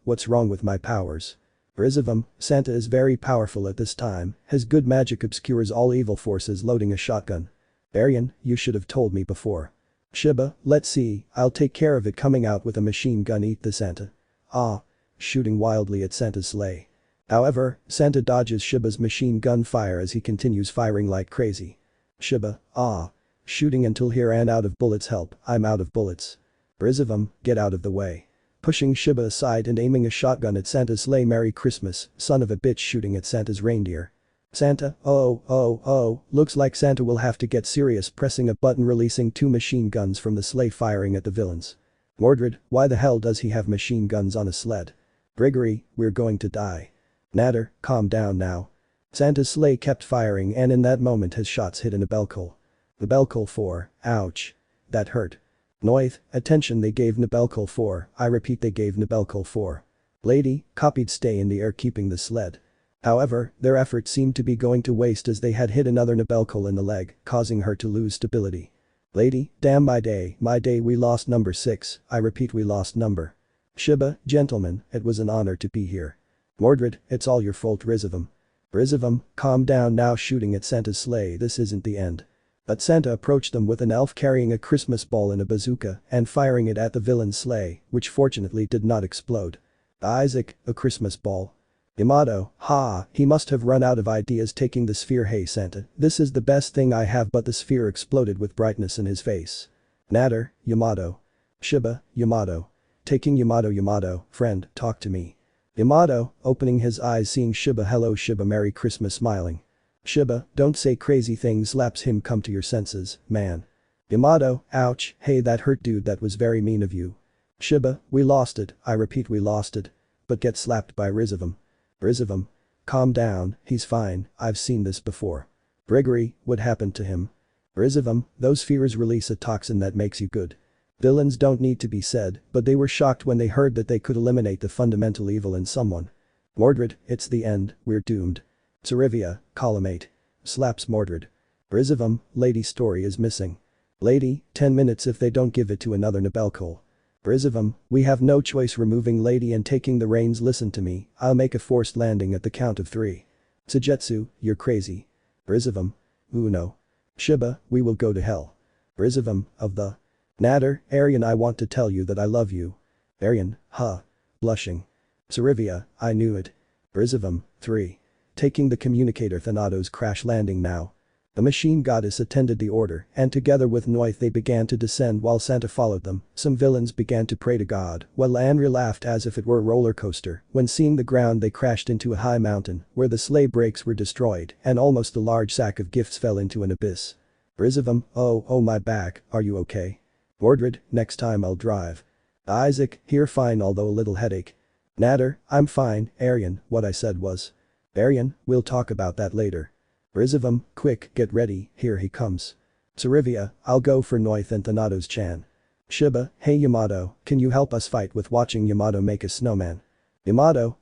What's wrong with my powers? Rizevim, Santa is very powerful at this time, his good magic obscures all evil forces. Loading a shotgun. Arian, you should have told me before. Shiba, let's see, I'll take care of it, coming out with a machine gun. Eat the Santa. Ah. shooting wildly at Santa's sleigh. However, Santa dodges Shiba's machine gun fire as he continues firing like crazy. Shiba, shooting until he ran out of bullets. Help, I'm out of bullets. Rizevim, get out of the way. Pushing Shiba aside and aiming a shotgun at Santa's sleigh. Merry Christmas, son of a bitch, shooting at Santa's reindeer. Santa, looks like Santa will have to get serious, pressing a button releasing 2 machine guns from the sleigh firing at the villains. Mordred, why the hell does he have machine guns on a sled? Gregory, we're going to die. Natter, calm down now. Santa's sleigh kept firing and in that moment his shots hit in a Nabelco. Nabelco 4, ouch. That hurt. Noith, attention, they gave Nabelco 4, I repeat they gave Nabelco 4. Lady, copied, stay in the air keeping the sled. However, their efforts seemed to be going to waste as they had hit another Nabelco in the leg, causing her to lose stability. Lady, damn my day, we lost number 6, I repeat we lost number. Shiba, gentlemen, it was an honor to be here. Mordred, it's all your fault. Rizevim. Rizevim, calm down now, shooting at Santa's sleigh. This isn't the end. But Santa approached them with an elf carrying a Christmas ball and a bazooka and firing it at the villain's sleigh, which fortunately did not explode. Isaac, a Christmas ball. Yamato, he must have run out of ideas taking the sphere. Hey Santa, this is the best thing I have, but the sphere exploded with brightness in his face. Natter, Yamato. Shiba, Yamato. Taking Yamato, friend, talk to me. Yamato, opening his eyes seeing Shiba. Hello Shiba, Merry Christmas, smiling. Shiba, don't say crazy things, slaps him, come to your senses, man. Yamato, ouch, hey that hurt dude, that was very mean of you. Shiba, we lost it, I repeat we lost it. But get slapped by Rizevim. Rizevim. Calm down, he's fine, I've seen this before. Gregory, what happened to him? Rizevim, those spheres release a toxin that makes you good. Villains don't need to be said, but they were shocked when they heard that they could eliminate the fundamental evil in someone. Mordred, it's the end, we're doomed. Sarivia, column 8. Slaps Mordred. Rizevim, lady story is missing. Lady, 10 minutes if they don't give it to another Nabelco. Rizevim, we have no choice, removing lady and taking the reins. Listen to me, I'll make a forced landing at the count of 3. Sujetsu, you're crazy. Rizevim. No. Shiba, we will go to hell. Rizevim, of the. Natter, Arian, I want to tell you that I love you. Arian, blushing. Sarivia, I knew it. Rizevim, 3. Taking the communicator. Thanatos crash landing now. The machine goddess attended the order and together with Noith they began to descend while Santa followed them. Some villains began to pray to God while Andrea laughed as if it were a roller coaster. When seeing the ground they crashed into a high mountain where the sleigh brakes were destroyed and almost a large sack of gifts fell into an abyss. Rizevim, oh my back, are you okay? Mordred, next time I'll drive. Isaac, here fine although a little headache. Natter, I'm fine. Arian, what I said was. Arian, we'll talk about that later. Rizevim, quick, get ready, here he comes. Sarivia, I'll go for Noith and Thanatos-chan. Shiba, hey Yamato, can you help us fight with watching Yamato make a snowman? Yamato,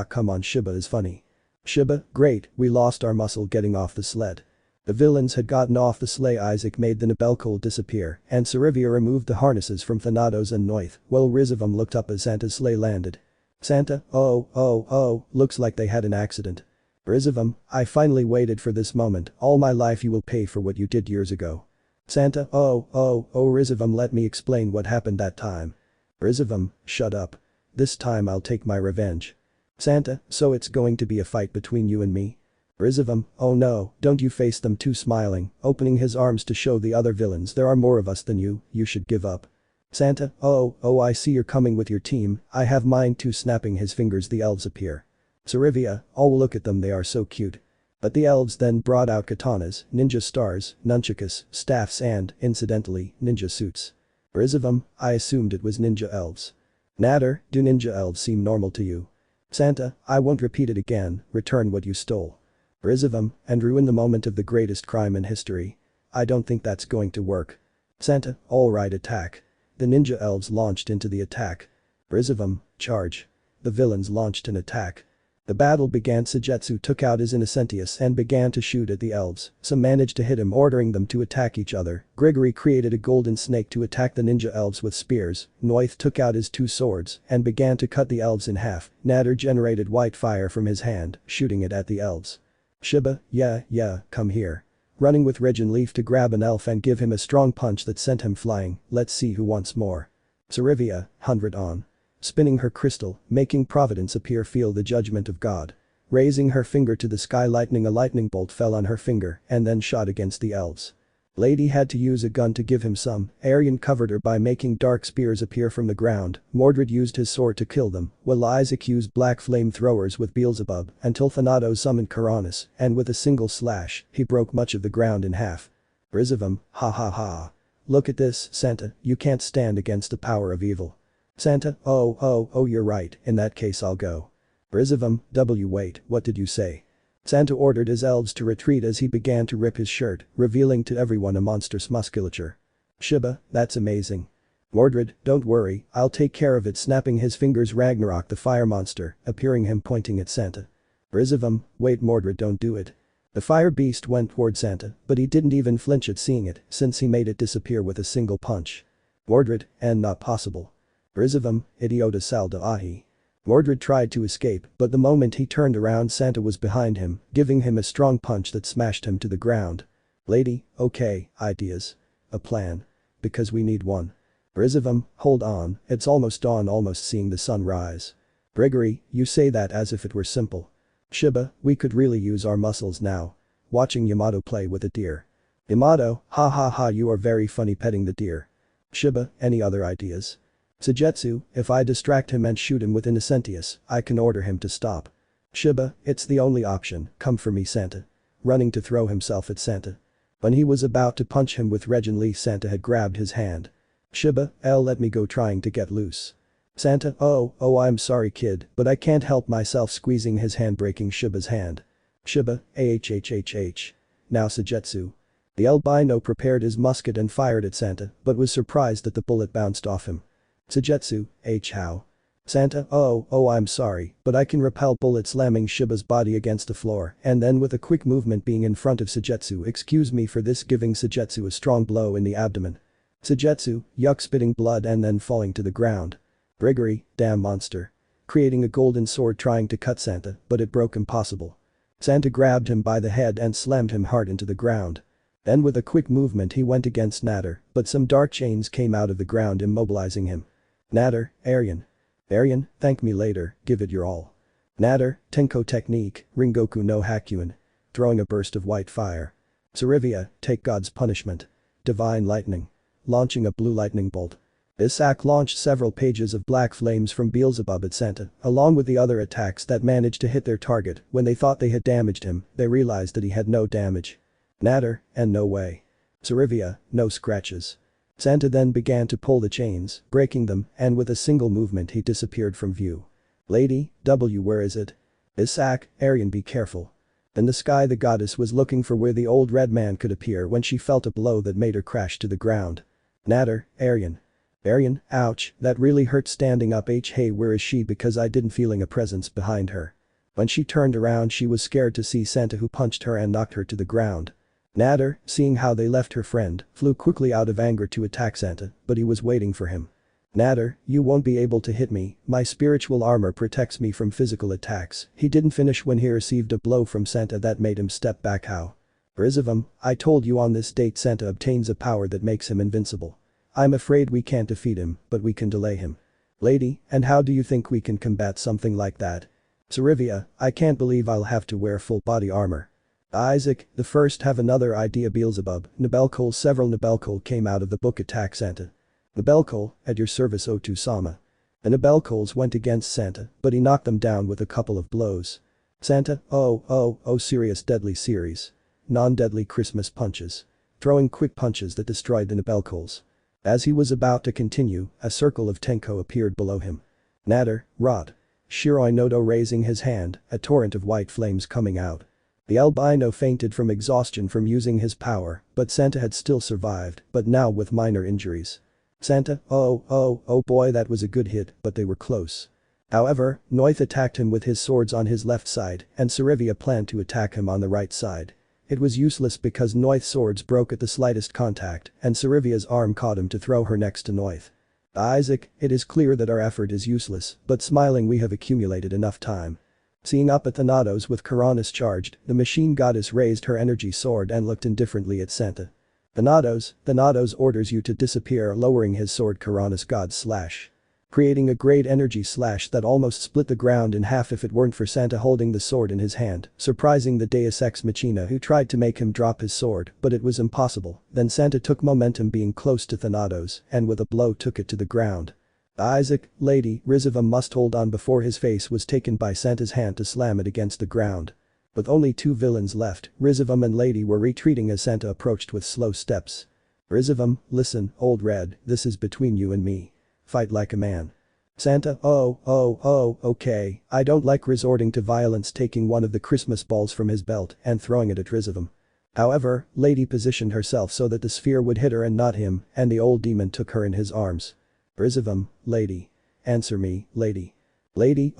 come on, Shiba is funny. Shiba, great, we lost our muscle getting off the sled. The villains had gotten off the sleigh. Isaac made the Nabelco disappear and Sarivia removed the harnesses from Thanatos and Noith while Rizevim looked up as Santa's sleigh landed. Santa, looks like they had an accident. Rizevim, I finally waited for this moment, all my life you will pay for what you did years ago. Santa, Rizevim, let me explain what happened that time. Rizevim, shut up. This time I'll take my revenge. Santa, so it's going to be a fight between you and me? Rizevim, oh no, don't you face them too, smiling, opening his arms to show the other villains there are more of us than you should give up. Santa, I see you're coming with your team, I have mine too, snapping his fingers the elves appear. Sarivia, oh look at them, they are so cute. But the elves then brought out katanas, ninja stars, nunchakus, staffs and, incidentally, ninja suits. Rizevim, I assumed it was ninja elves. Natter, do ninja elves seem normal to you? Santa, I won't repeat it again, return what you stole. Rizevim, and ruin the moment of the greatest crime in history. I don't think that's going to work. Santa, alright, attack. The ninja elves launched into the attack. Rizevim, charge. The villains launched an attack. The battle began. Sujetsu took out his Innocentius and began to shoot at the elves. Some managed to hit him, ordering them to attack each other. Gregory created a golden snake to attack the ninja elves with spears. Noith took out his 2 swords and began to cut the elves in half. Natter generated white fire from his hand, shooting it at the elves. Shiba, yeah, come here. Running with Regen Leaf to grab an elf and give him a strong punch that sent him flying. Let's see who wants more. Sarivia, 100 on. spinning her crystal, making Providence appear feel the judgment of God. Raising her finger to the sky, a lightning bolt fell on her finger and then shot against the elves. Lady had to use a gun to give him some. Arian covered her by making dark spears appear from the ground. Mordred used his sword to kill them, while Isaac used black flamethrowers with Beelzebub until Thanatos summoned Karanis, and with a single slash, he broke much of the ground in half. Rizevim, ha ha ha. Look at this, Santa, you can't stand against the power of evil. Santa, oh you're right, in that case I'll go. Rizevim, wait, what did you say? Santa ordered his elves to retreat as he began to rip his shirt, revealing to everyone a monstrous musculature. Shiba, that's amazing. Mordred, don't worry, I'll take care of it, snapping his fingers. Ragnarok the fire monster, appearing him pointing at Santa. Rizevim, wait Mordred, don't do it. The fire beast went toward Santa, but he didn't even flinch at seeing it since he made it disappear with a single punch. Mordred, and not possible. Rizevim, idiota salda ahi. Mordred tried to escape, but the moment he turned around Santa was behind him, giving him a strong punch that smashed him to the ground. Lady, okay, ideas. A plan. Because we need one. Rizevim, hold on, it's almost dawn, almost seeing the sun rise. Gregory, you say that as if it were simple. Shiba, we could really use our muscles now. Watching Yamato play with a deer. Yamato, ha ha ha, you are very funny petting the deer. Shiba, any other ideas? Sujetsu, if I distract him and shoot him with Innocentius, I can order him to stop. Shiba, it's the only option, come for me Santa. Running to throw himself at Santa. When he was about to punch him with Regin Lee, Santa had grabbed his hand. Shiba, let me go, trying to get loose. Santa, oh I'm sorry kid, but I can't help myself, squeezing his hand, breaking Shiba's hand. Shiba, ahhhh. Now Sujetsu. The albino prepared his musket and fired at Santa, but was surprised that the bullet bounced off him. Sujetsu, how? Santa, oh I'm sorry, but I can repel bullets, slamming Shiba's body against the floor and then with a quick movement being in front of Sujetsu. Excuse me for this, giving Sujetsu a strong blow in the abdomen. Sujetsu, yuck, spitting blood and then falling to the ground. Gregory, damn monster. Creating a golden sword, trying to cut Santa, but it broke impossible. Santa grabbed him by the head and slammed him hard into the ground. Then with a quick movement he went against Natter, but some dark chains came out of the ground, immobilizing him. Natter, Arian. Arian, thank me later, give it your all. Natter, Tenko technique, Ringoku no Hakyuin. Throwing a burst of white fire. Sarivia, take God's punishment. Divine lightning. Launching a blue lightning bolt. Issei launched several pages of black flames from Beelzebub at Santa, along with the other attacks that managed to hit their target. When they thought they had damaged him, they realized that he had no damage. Natter, and no way. Sarivia, no scratches. Santa then began to pull the chains, breaking them, and with a single movement he disappeared from view. Lady, where is it? Issei, Arian, be careful. In the sky the goddess was looking for where the old red man could appear when she felt a blow that made her crash to the ground. Natter, Arian. Arian, ouch, that really hurt. Standing up, hey, where is she? Because I didn't feeling a presence behind her. When she turned around she was scared to see Santa, who punched her and knocked her to the ground. Natter, seeing how they left her friend, flew quickly out of anger to attack Santa, but he was waiting for him. Natter, you won't be able to hit me, my spiritual armor protects me from physical attacks. He didn't finish when he received a blow from Santa that made him step back. How? Rizevim, I told you on this date Santa obtains a power that makes him invincible. I'm afraid we can't defeat him, but we can delay him. Lady, and how do you think we can combat something like that? Sarivia, I can't believe I'll have to wear full body armor. Isaac, the first have another idea. Beelzebub, Nabelkol. Several Nabelkol came out of the book. Attack Santa. Nabelkol, at your service O2-sama. The Nabelkols went against Santa, but he knocked them down with a couple of blows. Santa, oh serious deadly series. Non-deadly Christmas punches. Throwing quick punches that destroyed the Nabelkols. As he was about to continue, a circle of Tenko appeared below him. Natter, rot. Shiroi Nodo raising his hand, a torrent of white flames coming out. The albino fainted from exhaustion from using his power, but Santa had still survived, but now with minor injuries. Santa, oh boy, that was a good hit, but they were close. However, Noith attacked him with his swords on his left side, and Sarivia planned to attack him on the right side. It was useless because Noith's swords broke at the slightest contact, and Sarivia's arm caught him to throw her next to Noith. Isaac, it is clear that our effort is useless, but smiling, we have accumulated enough time. Seeing up at Thanatos with Karanis charged, the machine goddess raised her energy sword and looked indifferently at Santa. Thanatos orders you to disappear, lowering his sword. Karanis god slash. creating a great energy slash that almost split the ground in half if it weren't for Santa holding the sword in his hand, surprising the Deus Ex Machina who tried to make him drop his sword, but it was impossible. Then Santa took momentum being close to Thanatos and with a blow took it to the ground. Isaac, Lady, Rizevim must hold on before his face was taken by Santa's hand to slam it against the ground. With only 2 villains left, Rizevim and Lady were retreating as Santa approached with slow steps. Rizevim, listen, Old Red, this is between you and me. Fight like a man. Santa, okay, I don't like resorting to violence, taking one of the Christmas balls from his belt and throwing it at Rizevim. However, Lady positioned herself so that the sphere would hit her and not him, and the old demon took her in his arms. Rizevim, Lady. Answer me, Lady. Lady,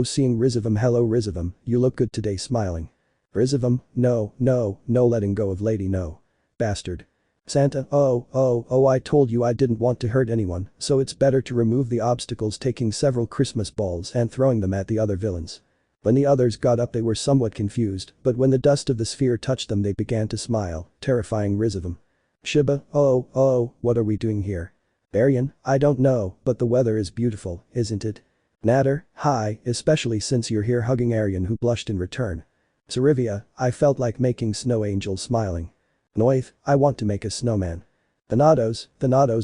seeing Rizevim, hello Rizevim, you look good today, smiling. Rizevim, no letting go of Lady, no. Bastard. Santa, I told you I didn't want to hurt anyone, so it's better to remove the obstacles, taking several Christmas balls and throwing them at the other villains. When the others got up they were somewhat confused, but when the dust of the sphere touched them they began to smile, terrifying Rizevim. Shiba, what are we doing here? Arian, I don't know, but the weather is beautiful, isn't it? Natter, hi, especially since you're here, hugging Arian who blushed in return. Sarivia, I felt like making snow angels, smiling. Noith, I want to make a snowman. Thanatos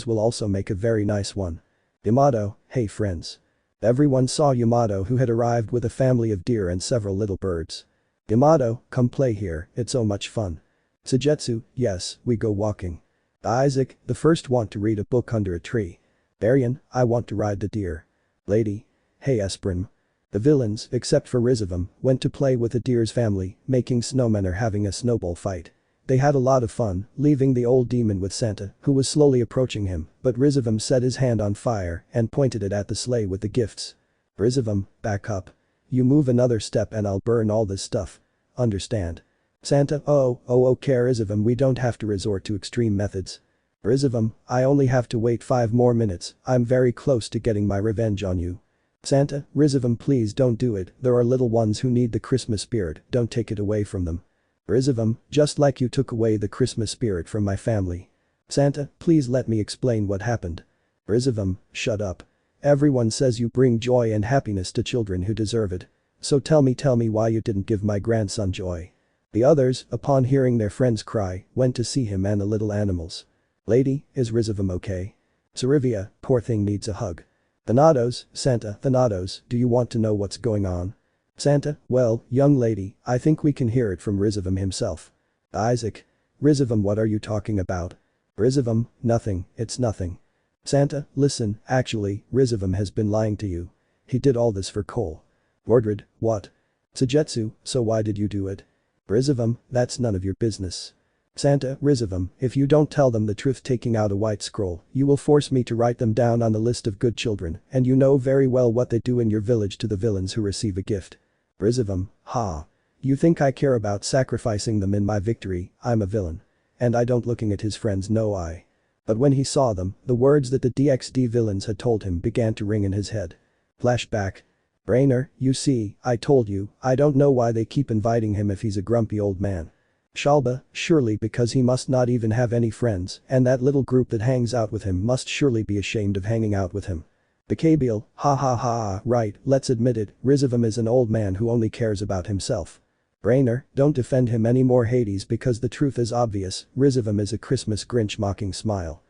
will also make a very nice one. Yamato, hey friends. Everyone saw Yamato who had arrived with a family of deer and several little birds. Yamato, come play here, it's so much fun. Sujetsu, yes, we go walking. Isaac, the first want to read a book under a tree. Arian, I want to ride the deer. Lady. Hey Esprim. The villains, except for Rizevim, went to play with the deer's family, making snowmen or having a snowball fight. They had a lot of fun, leaving the old demon with Santa, who was slowly approaching him, but Rizevim set his hand on fire and pointed it at the sleigh with the gifts. Rizevim, back up. You move another step and I'll burn all this stuff. Understand? Santa, okay Rizevim, we don't have to resort to extreme methods. Rizevim, I only have to wait 5 more minutes, I'm very close to getting my revenge on you. Santa, Rizevim, please don't do it, there are little ones who need the Christmas spirit, don't take it away from them. Rizevim, just like you took away the Christmas spirit from my family. Santa, please let me explain what happened. Rizevim, shut up. Everyone says you bring joy and happiness to children who deserve it. So tell me why you didn't give my grandson joy. The others, upon hearing their friends cry, went to see him and the little animals. Lady, is Rizevim okay? Sarivia, poor thing needs a hug. Thanatos, Santa, Thanatos, do you want to know what's going on? Santa, well, young lady, I think we can hear it from Rizevim himself. Isaac. Rizevim, what are you talking about? Rizevim, nothing, it's nothing. Santa, listen, actually, Rizevim has been lying to you. He did all this for Kuoh. Mordred, what? Sujetsu, so why did you do it? Rizevim, that's none of your business. Santa, Rizevim, if you don't tell them the truth, taking out a white scroll, you will force me to write them down on the list of good children, and you know very well what they do in your village to the villains who receive a gift. Rizevim, ha. You think I care about sacrificing them in my victory, I'm a villain. And I don't, looking at his friends, no I. But when he saw them, the words that the DXD villains had told him began to ring in his head. Flashback. Brainer, you see, I told you, I don't know why they keep inviting him if he's a grumpy old man. Shalba, surely because he must not even have any friends, and that little group that hangs out with him must surely be ashamed of hanging out with him. Gabriel, ha, right, let's admit it, Rizevim is an old man who only cares about himself. Brainer, don't defend him anymore Hades, because the truth is obvious, Rizevim is a Christmas Grinch, mocking smile.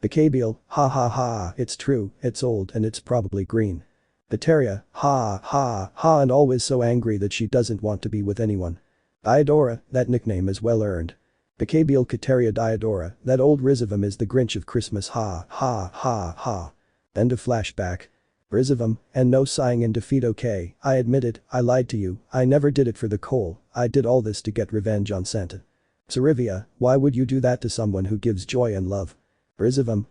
Gabriel, ha, it's true, it's old and it's probably green. Viteria, ha, and always so angry that she doesn't want to be with anyone. Diodora, that nickname is well earned. Gabriel, Kateria, Diodora, that old Rizevim is the Grinch of Christmas, ha. End of flashback. Rizevim, and no sighing in defeat, okay, I admit it, I lied to you, I never did it for the Kuoh, I did all this to get revenge on Santa. Sarivia, why would you do that to someone who gives joy and love? Rizevim,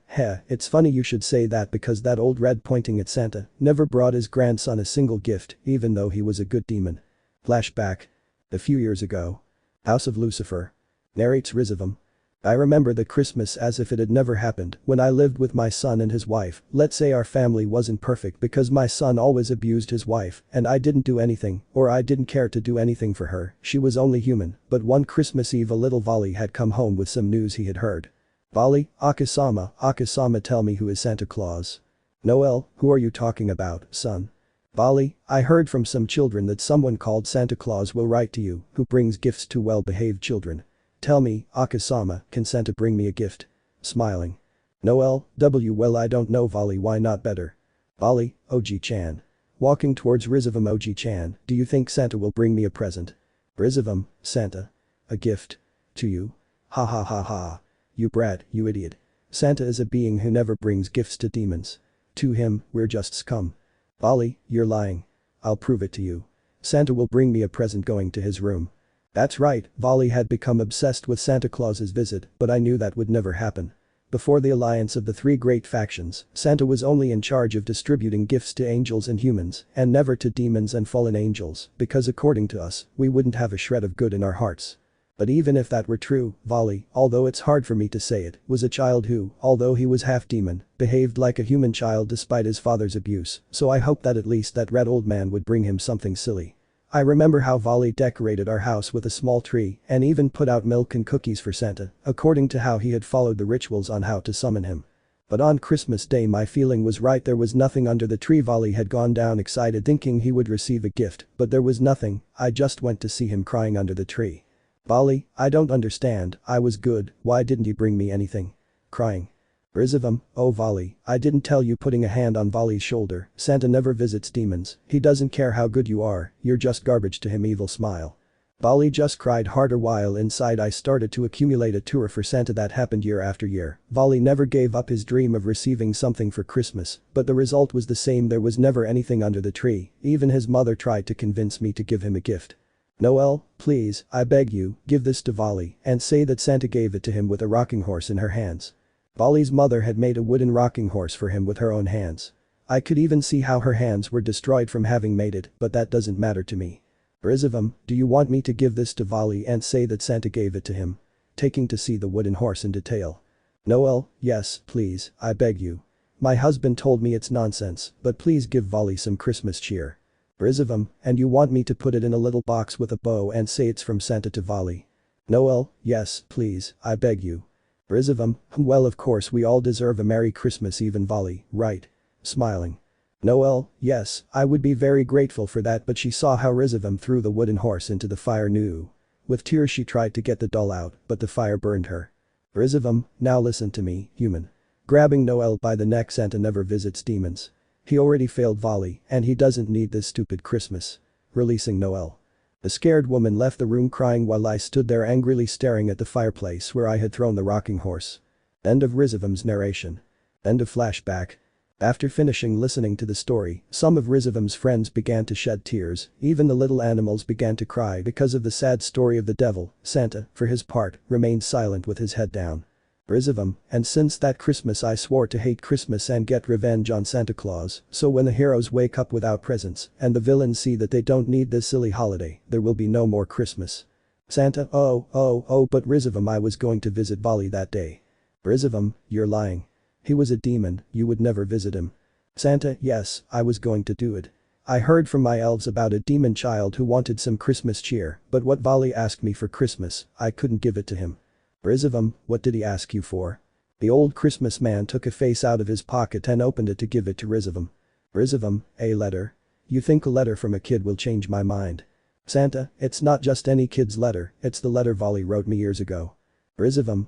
it's funny you should say that, because that old red, pointing at Santa, never brought his grandson a single gift, even though he was a good demon. Flashback. A few years ago. House of Lucifer. Narrates Rizevim. I remember the Christmas as if it had never happened, when I lived with my son and his wife. Let's say our family wasn't perfect because my son always abused his wife, and I didn't do anything, or I didn't care to do anything for her, she was only human, but one Christmas Eve a little Vali had come home with some news he had heard. Vali, Akasama, tell me, who is Santa Claus? Noel, who are you talking about, son? Vali, I heard from some children that someone called Santa Claus will write to you, who brings gifts to well-behaved children. Tell me, Akasama, can Santa bring me a gift? Smiling. Noel, well I don't know Vali, why not better? Vali, Oji-chan. Walking towards Rizevim. Oji-chan, do you think Santa will bring me a present? Rizevim, Santa. A gift? To you? Ha ha ha ha. You brat, you idiot. Santa is a being who never brings gifts to demons. To him, we're just scum. Vali, you're lying. I'll prove it to you. Santa will bring me a present going to his room. That's right, Vali had become obsessed with Santa Claus's visit, but I knew that would never happen. Before the alliance of the three great factions, Santa was only in charge of distributing gifts to angels and humans, and never to demons and fallen angels, because according to us, we wouldn't have a shred of good in our hearts. But even if that were true, Vali, although it's hard for me to say it, was a child who, although he was half demon, behaved like a human child despite his father's abuse, so I hope that at least that red old man would bring him something silly. I remember how Vali decorated our house with a small tree and even put out milk and cookies for Santa, according to how he had followed the rituals on how to summon him. But on Christmas Day my feeling was right, there was nothing under the tree. Vali had gone down excited thinking he would receive a gift, but there was nothing, I just went to see him crying under the tree. Vali, I don't understand, I was good, why didn't you bring me anything? Crying. Rizevim, oh Vali, I didn't tell you. Putting a hand on Vali's shoulder, Santa never visits demons, he doesn't care how good you are, you're just garbage to him. Evil smile. Vali just cried harder while inside I started to accumulate a tour for Santa. That happened year after year. Vali never gave up his dream of receiving something for Christmas, but the result was the same, there was never anything under the tree, even his mother tried to convince me to give him a gift. Noel, please, I beg you, give this to Vali and say that Santa gave it to him with a rocking horse in her hands. Vali's mother had made a wooden rocking horse for him with her own hands. I could even see how her hands were destroyed from having made it, but that doesn't matter to me. Rizevim, do you want me to give this to Vali and say that Santa gave it to him? Taking to see the wooden horse in detail. Noel, yes, please, I beg you. My husband told me it's nonsense, but please give Vali some Christmas cheer. Rizevim, and you want me to put it in a little box with a bow and say it's from Santa to Vali? Noel, yes, please, I beg you. Rizevim, well of course we all deserve a Merry Christmas, even Vali, right? Smiling. Noel, yes, I would be very grateful for that, but she saw how Rizevim threw the wooden horse into the fire. No. With tears she tried to get the doll out, but the fire burned her. Rizevim, now listen to me, human. Grabbing Noel by the neck. Santa never visits demons. He already failed Vali, and he doesn't need this stupid Christmas. Releasing Noel. The scared woman left the room crying while I stood there angrily staring at the fireplace where I had thrown the rocking horse. End of Rizevim's narration. End of flashback. After finishing listening to the story, some of Rizevim's friends began to shed tears, even the little animals began to cry because of the sad story of the devil. Santa, for his part, remained silent with his head down. Rizevim, and since that Christmas I swore to hate Christmas and get revenge on Santa Claus, so when the heroes wake up without presents and the villains see that they don't need this silly holiday, there will be no more Christmas. Santa, but Rizevim, I was going to visit Vali that day. Rizevim, you're lying. He was a demon, you would never visit him. Santa, yes, I was going to do it. I heard from my elves about a demon child who wanted some Christmas cheer, but what Vali asked me for Christmas, I couldn't give it to him. Rizevim, what did he ask you for? The old Christmas man took a face out of his pocket and opened it to give it to Rizevim. Rizevim, a letter? You think a letter from a kid will change my mind? Santa, it's not just any kid's letter, it's the letter Vali wrote me years ago. Rizevim,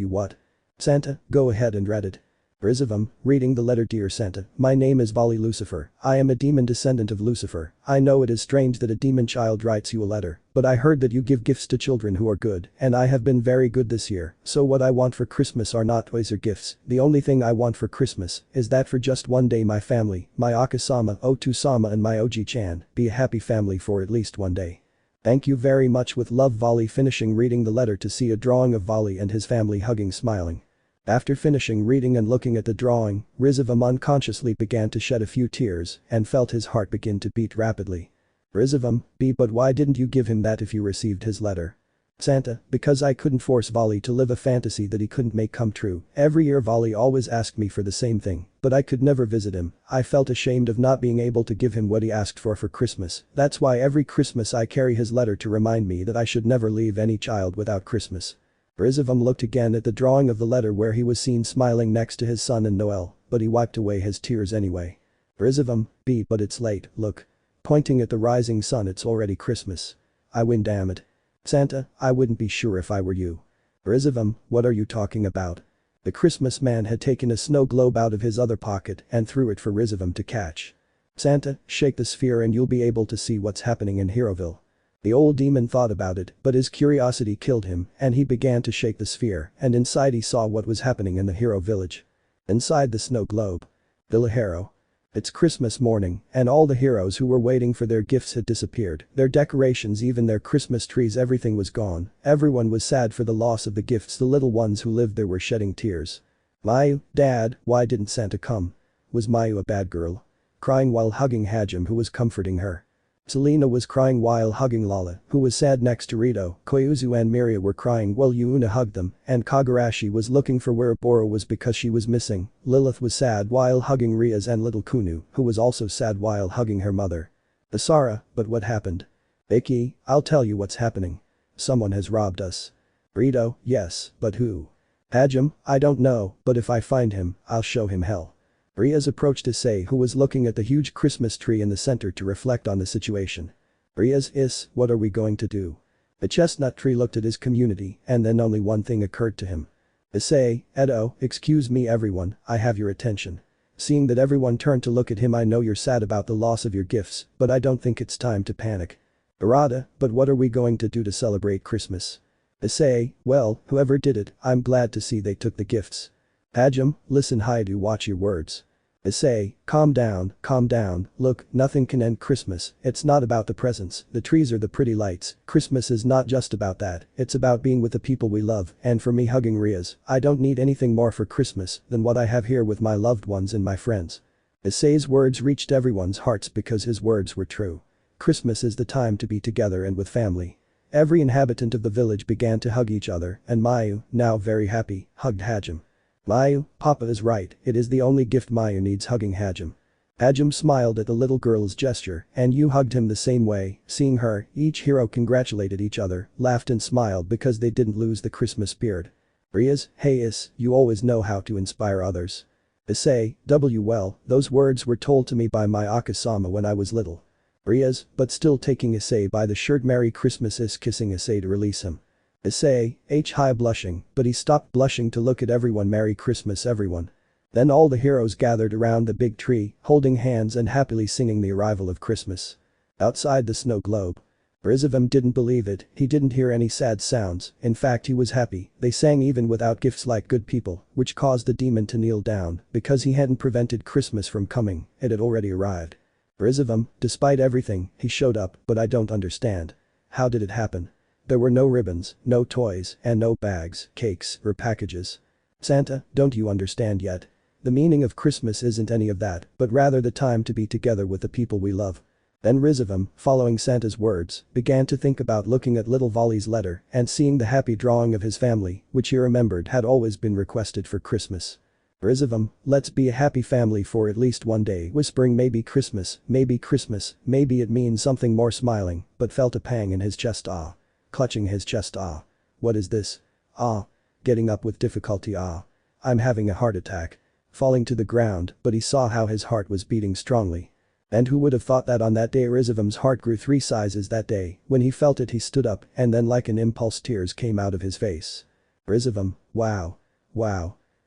what? Santa, go ahead and read it. Rizevim, reading the letter. Dear Santa, my name is Villa Lucifer, I am a demon descendant of Lucifer. I know it is strange that a demon child writes you a letter, but I heard that you give gifts to children who are good, and I have been very good this year, so what I want for Christmas are not toys or gifts, the only thing I want for Christmas is that for just one day my family, my Akasama, Otu-sama and my Oji-chan, be a happy family for at least one day. Thank you very much, with love. Vali. Finishing reading the letter to see a drawing of Vali and his family hugging smiling. After finishing reading and looking at the drawing, Rizevim unconsciously began to shed a few tears and felt his heart begin to beat rapidly. Rizevim, but why didn't you give him that if you received his letter? Santa, because I couldn't force Vali to live a fantasy that he couldn't make come true. Every year Vali always asked me for the same thing, but I could never visit him. I felt ashamed of not being able to give him what he asked for Christmas. That's why every Christmas I carry his letter to remind me that I should never leave any child without Christmas. Rizevim looked again at the drawing of the letter where he was seen smiling next to his son and Noel, but he wiped away his tears anyway. Rizevim, but it's late, look. Pointing at the rising sun, it's already Christmas. I win, damn it. Santa, I wouldn't be sure if I were you. Rizevim, what are you talking about? The Christmas man had taken a snow globe out of his other pocket and threw it for Rizevim to catch. Santa, shake the sphere and you'll be able to see what's happening in Heroville. The old demon thought about it, but his curiosity killed him and he began to shake the sphere, and inside he saw what was happening in the hero village. Inside the snow globe. Villa Hero. It's Christmas morning, and all the heroes who were waiting for their gifts had disappeared, their decorations, even their Christmas trees, everything was gone. Everyone was sad for the loss of the gifts. The little ones who lived there were shedding tears. Mayu, Dad, why didn't Santa come? Was Mayu a bad girl? Crying while hugging Hajim, who was comforting her. Selena was crying while hugging Lala, who was sad next to Rito. Koyuzu and Miria were crying while Yuna hugged them, and Kagurashi was looking for where Boro was because she was missing. Lilith was sad while hugging Rias and little Kunu, who was also sad while hugging her mother. Asara, but what happened? Iki, I'll tell you what's happening. Someone has robbed us. Rito, yes, but who? Hajim, I don't know, but if I find him, I'll show him hell. Rias approached Issei, who was looking at the huge Christmas tree in the center, to reflect on the situation. Rias, what are we going to do? The chestnut tree looked at his community, and then only one thing occurred to him. Issei, Edo, excuse me everyone, I have your attention. Seeing that everyone turned to look at him, I know you're sad about the loss of your gifts, but I don't think it's time to panic. Arata, but what are we going to do to celebrate Christmas? Issei, well, whoever did it, I'm glad to see they took the gifts. Hajim, listen, Hyoudou, watch your words. Issei, calm down, look, nothing can end Christmas, it's not about the presents, the trees or the pretty lights. Christmas is not just about that, it's about being with the people we love, and for me, hugging Rias, I don't need anything more for Christmas than what I have here with my loved ones and my friends. Issei's words reached everyone's hearts because his words were true. Christmas is the time to be together and with family. Every inhabitant of the village began to hug each other, and Mayu, now very happy, hugged Hajim. Mayu, Papa is right, it is the only gift Mayu needs, hugging Hajim. Hajim smiled at the little girl's gesture, and you hugged him the same way. Seeing her, each hero congratulated each other, laughed and smiled because they didn't lose the Christmas spirit. Rias, hey Is, you always know how to inspire others. Issei, well, those words were told to me by my Akasama when I was little. Rias, but still taking Issei by the shirt. Merry Christmas. Is kissing Issei to release him. Issei, high blushing, but he stopped blushing to look at everyone. Merry Christmas everyone. Then all the heroes gathered around the big tree, holding hands and happily singing the arrival of Christmas. Outside the snow globe. Rizevim didn't believe it, he didn't hear any sad sounds, in fact he was happy, they sang even without gifts like good people, which caused the demon to kneel down, because he hadn't prevented Christmas from coming, it had already arrived. Rizevim, despite everything, he showed up, but I don't understand. How did it happen? There were no ribbons, no toys, and no bags, cakes, or packages. Santa, don't you understand yet? The meaning of Christmas isn't any of that, but rather the time to be together with the people we love. Then Rizevim, following Santa's words, began to think about looking at little Vali's letter and seeing the happy drawing of his family, which he remembered had always been requested for Christmas. Rizevim, let's be a happy family for at least one day, whispering maybe Christmas, maybe it means something more, smiling, but felt a pang in his chest. Clutching his chest. What is this? Getting up with difficulty. I'm having a heart attack. Falling to the ground, but he saw how his heart was beating strongly. And who would have thought that on that day Rizevim's heart grew 3 sizes that day. When he felt it he stood up and then like an impulse tears came out of his face. Rizevim, wow.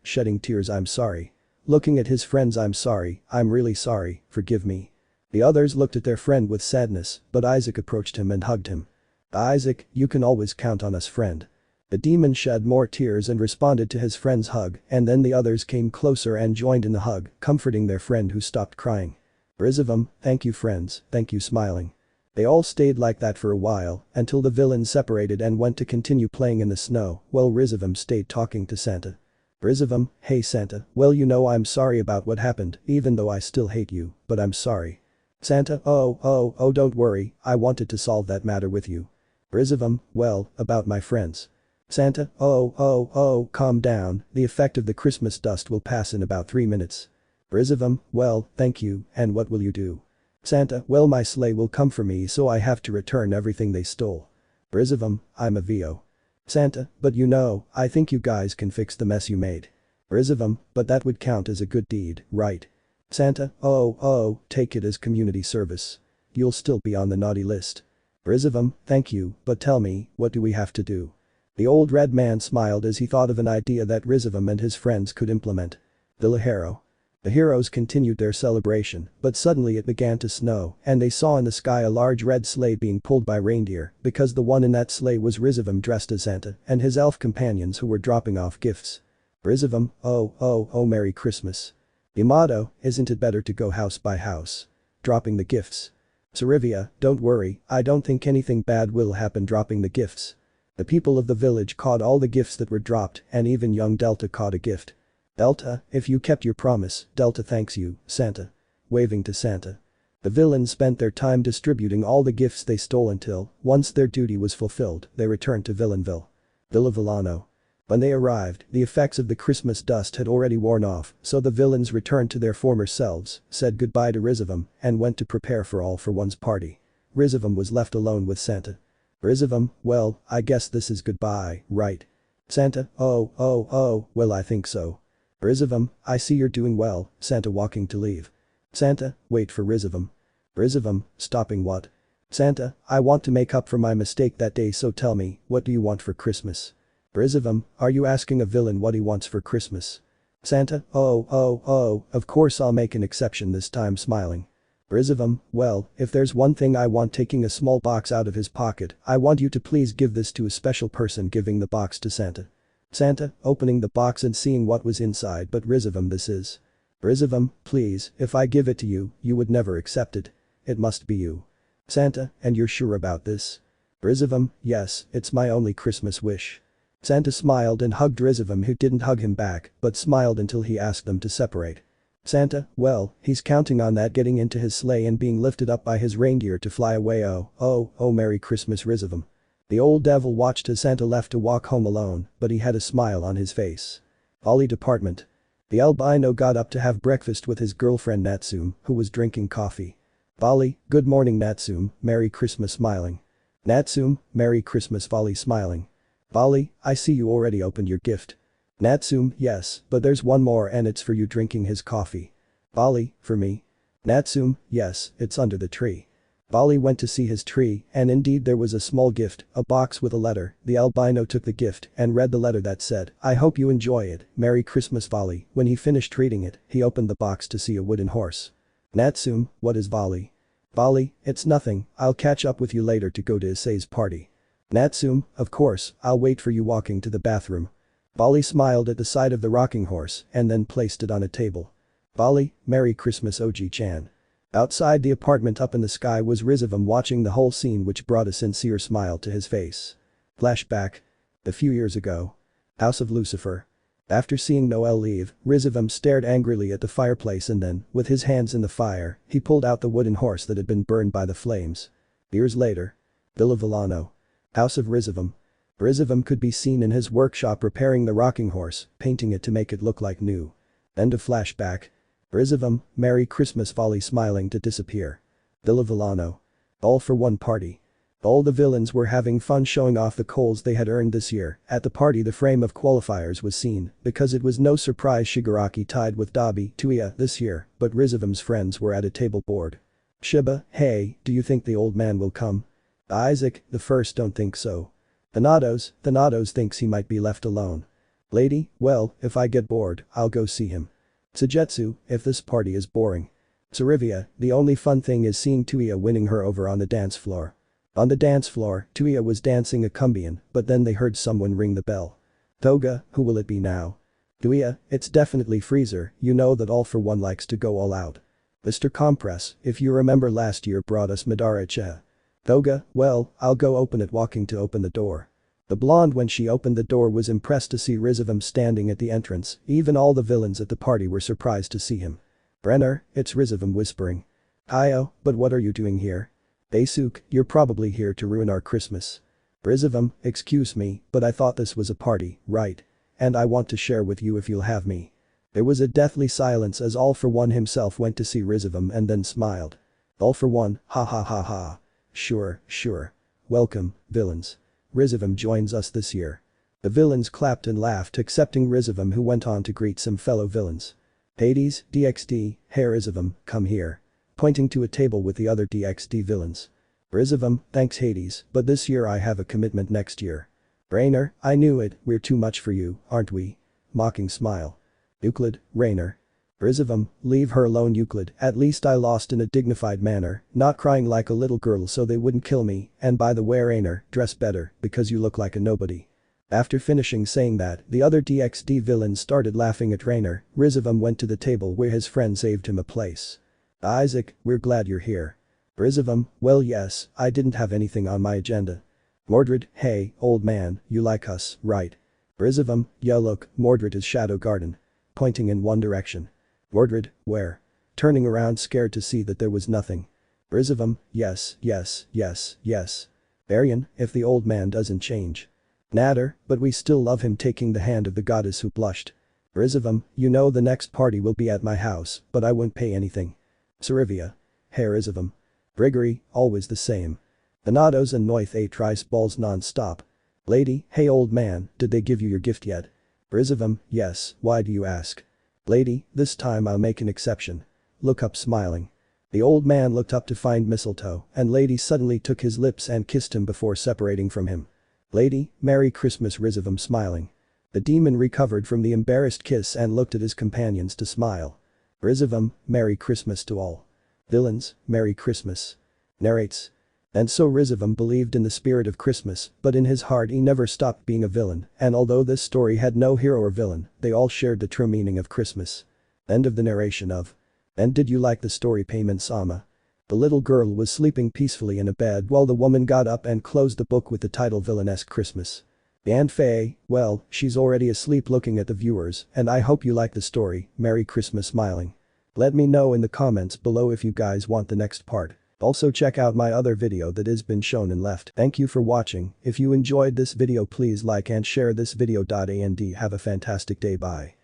Shedding tears. I'm sorry. Looking at his friends. I'm sorry, I'm really sorry, forgive me. The others looked at their friend with sadness, but Isaac approached him and hugged him. Isaac, you can always count on us, friend. The demon shed more tears and responded to his friend's hug, and then the others came closer and joined in the hug, comforting their friend who stopped crying. Rizevim, thank you friends, thank you, smiling. They all stayed like that for a while, until the villains separated and went to continue playing in the snow, while Rizevim stayed talking to Santa. Rizevim, hey Santa, well you know I'm sorry about what happened, even though I still hate you, but I'm sorry. Santa, oh don't worry, I wanted to solve that matter with you. Rizevim, well, about my friends. Santa, oh, calm down, the effect of the Christmas dust will pass in about 3 minutes. Rizevim, well, thank you, and what will you do? Santa, well my sleigh will come for me so I have to return everything they stole. Rizevim, I'm a VO. Santa, but you know, I think you guys can fix the mess you made. Rizevim, but that would count as a good deed, right? Santa, oh, take it as community service. You'll still be on the naughty list. Rizevim, thank you, but tell me, what do we have to do? The old red man smiled as he thought of an idea that Rizevim and his friends could implement. Villa. The heroes continued their celebration, but suddenly it began to snow, and they saw in the sky a large red sleigh being pulled by reindeer, because the one in that sleigh was Rizevim dressed as Santa and his elf companions who were dropping off gifts. Rizevim, oh, Merry Christmas. The motto, isn't it better to go house by house? Dropping the gifts. Sarivia, don't worry, I don't think anything bad will happen dropping the gifts. The people of the village caught all the gifts that were dropped, and even young Delta caught a gift. Delta, if you kept your promise, Delta thanks you, Santa. Waving to Santa. The villains spent their time distributing all the gifts they stole until, once their duty was fulfilled, they returned to Villanville. Villa Villano. When they arrived, the effects of the Christmas dust had already worn off, so the villains returned to their former selves, said goodbye to Rizevim, and went to prepare for All for One's party. Rizevim was left alone with Santa. Rizevim, well, I guess this is goodbye, right? Santa, oh, well I think so. Rizevim, I see you're doing well, Santa walking to leave. Santa, wait for Rizevim. Rizevim, stopping what? Santa, I want to make up for my mistake that day, so tell me, what do you want for Christmas? Rizevim, are you asking a villain what he wants for Christmas? Santa, oh, of course I'll make an exception this time, smiling. Rizevim, well, if there's one thing I want, taking a small box out of his pocket, I want you to please give this to a special person, giving the box to Santa. Santa, opening the box and seeing what was inside, but Rizevim, this is. Rizevim, please, if I give it to you, you would never accept it. It must be you. Santa, and you're sure about this? Rizevim, yes, it's my only Christmas wish. Santa smiled and hugged Rizevim, who didn't hug him back, but smiled until he asked them to separate. Santa, well, he's counting on that, getting into his sleigh and being lifted up by his reindeer to fly away. Oh, Merry Christmas, Rizevim. The old devil watched as Santa left to walk home alone, but he had a smile on his face. Ollie department. The albino got up to have breakfast with his girlfriend Natsume, who was drinking coffee. Volley, good morning Natsume, Merry Christmas, smiling. Natsume, Merry Christmas, Volley, smiling. Volley, I see you already opened your gift. Natsume, yes, but there's one more and it's for you, drinking his coffee. Volley, for me? Natsume, yes, it's under the tree. Volley went to see his tree, and indeed there was a small gift, a box with a letter. The albino took the gift and read the letter that said, I hope you enjoy it, Merry Christmas, Volley. When he finished reading it, he opened the box to see a wooden horse. Natsume, what is Volley? Volley, it's nothing, I'll catch up with you later to go to Issei's party. Natsume, of course, I'll wait for you, walking to the bathroom. Volley smiled at the sight of the rocking horse and then placed it on a table. Volley, Merry Christmas, OG-chan. Outside the apartment up in the sky was Rizevim watching the whole scene, which brought a sincere smile to his face. Flashback. A few years ago. House of Lucifer. After seeing Noel leave, Rizevim stared angrily at the fireplace and then, with his hands in the fire, he pulled out the wooden horse that had been burned by the flames. Years later. Villa Villano. House of Rizevim. Rizevim could be seen in his workshop repairing the rocking horse, painting it to make it look like new. End of flashback. Rizevim, Merry Christmas, Volley smiling to disappear. Villa Villano. All for one party. All the villains were having fun showing off the coals they had earned this year. At the party the frame of qualifiers was seen, because it was no surprise Shigaraki tied with Dabi Tuia this year, but Rizevim's friends were at a table board. Shiba, hey, do you think the old man will come? Isaac, the first don't think so. Thanatos thinks he might be left alone. Lady, well, if I get bored, I'll go see him. Sujetsu, if this party is boring. Sarivia, the only fun thing is seeing Tuia winning her over on the dance floor. On the dance floor, Tuia was dancing a cumbian, but then they heard someone ring the bell. Toga, who will it be now? Tuia, it's definitely Freezer, you know that All for One likes to go all out. Mr. Compress, if you remember last year brought us Madara Che. Toga, well, I'll go open it, walking to open the door. The blonde, when she opened the door, was impressed to see Rizevim standing at the entrance. Even all the villains at the party were surprised to see him. Brenner, it's Rizevim whispering. Io, but what are you doing here? Daisuke, you're probably here to ruin our Christmas. Rizevim, excuse me, but I thought this was a party, right? And I want to share with you if you'll have me. There was a deathly silence as All for One himself went to see Rizevim and then smiled. All for One, ha ha ha ha. Sure. Welcome, villains. Rizevim joins us this year. The villains clapped and laughed accepting Rizevim, who went on to greet some fellow villains. Hades, DXD, hey Rizevim, come here. Pointing to a table with the other DXD villains. Rizevim, thanks Hades, but this year I have a commitment next year. Rainer, I knew it, we're too much for you, aren't we? Mocking smile. Euclid, Rainer. Rizevim, leave her alone Euclid, at least I lost in a dignified manner, not crying like a little girl so they wouldn't kill me, and by the way Rainer, dress better, because you look like a nobody. After finishing saying that, the other DXD villains started laughing at Rainer. Rizevim went to the table where his friend saved him a place. Isaac, we're glad you're here. Rizevim, well yes, I didn't have anything on my agenda. Mordred, hey, old man, you like us, right? Rizevim, yeah look, Mordred is Shadow Garden. Pointing in one direction. Mordred, where? Turning around scared to see that there was nothing. Rizevim, yes, yes, yes, yes. Arian, if the old man doesn't change. Natter, but we still love him taking the hand of the goddess who blushed. Rizevim, you know the next party will be at my house, but I won't pay anything. Sarivia. Hey Rizevim. Grigory, always the same. Thanatos and Noith ate rice balls non-stop. Lady, hey old man, did they give you your gift yet? Rizevim, yes, why do you ask? Lady, this time I'll make an exception. Look up smiling. The old man looked up to find mistletoe, and Lady suddenly took his lips and kissed him before separating from him. Lady, Merry Christmas Rizevim smiling. The demon recovered from the embarrassed kiss and looked at his companions to smile. Rizevim, Merry Christmas to all. Villains, Merry Christmas. Narrates. And so Rizevim believed in the spirit of Christmas, but in his heart he never stopped being a villain, and although this story had no hero or villain, they all shared the true meaning of Christmas. End of the narration of. And did you like the story Payment Sama? The little girl was sleeping peacefully in a bed while the woman got up and closed the book with the title Villanesca Christmas. And Faye, well, she's already asleep looking at the viewers, and I hope you like the story, Merry Christmas smiling. Let me know in the comments below if you guys want the next part. Also check out my other video that has been shown and left. Thank you for watching. If you enjoyed this video please like and share this video. And have a fantastic day. Bye.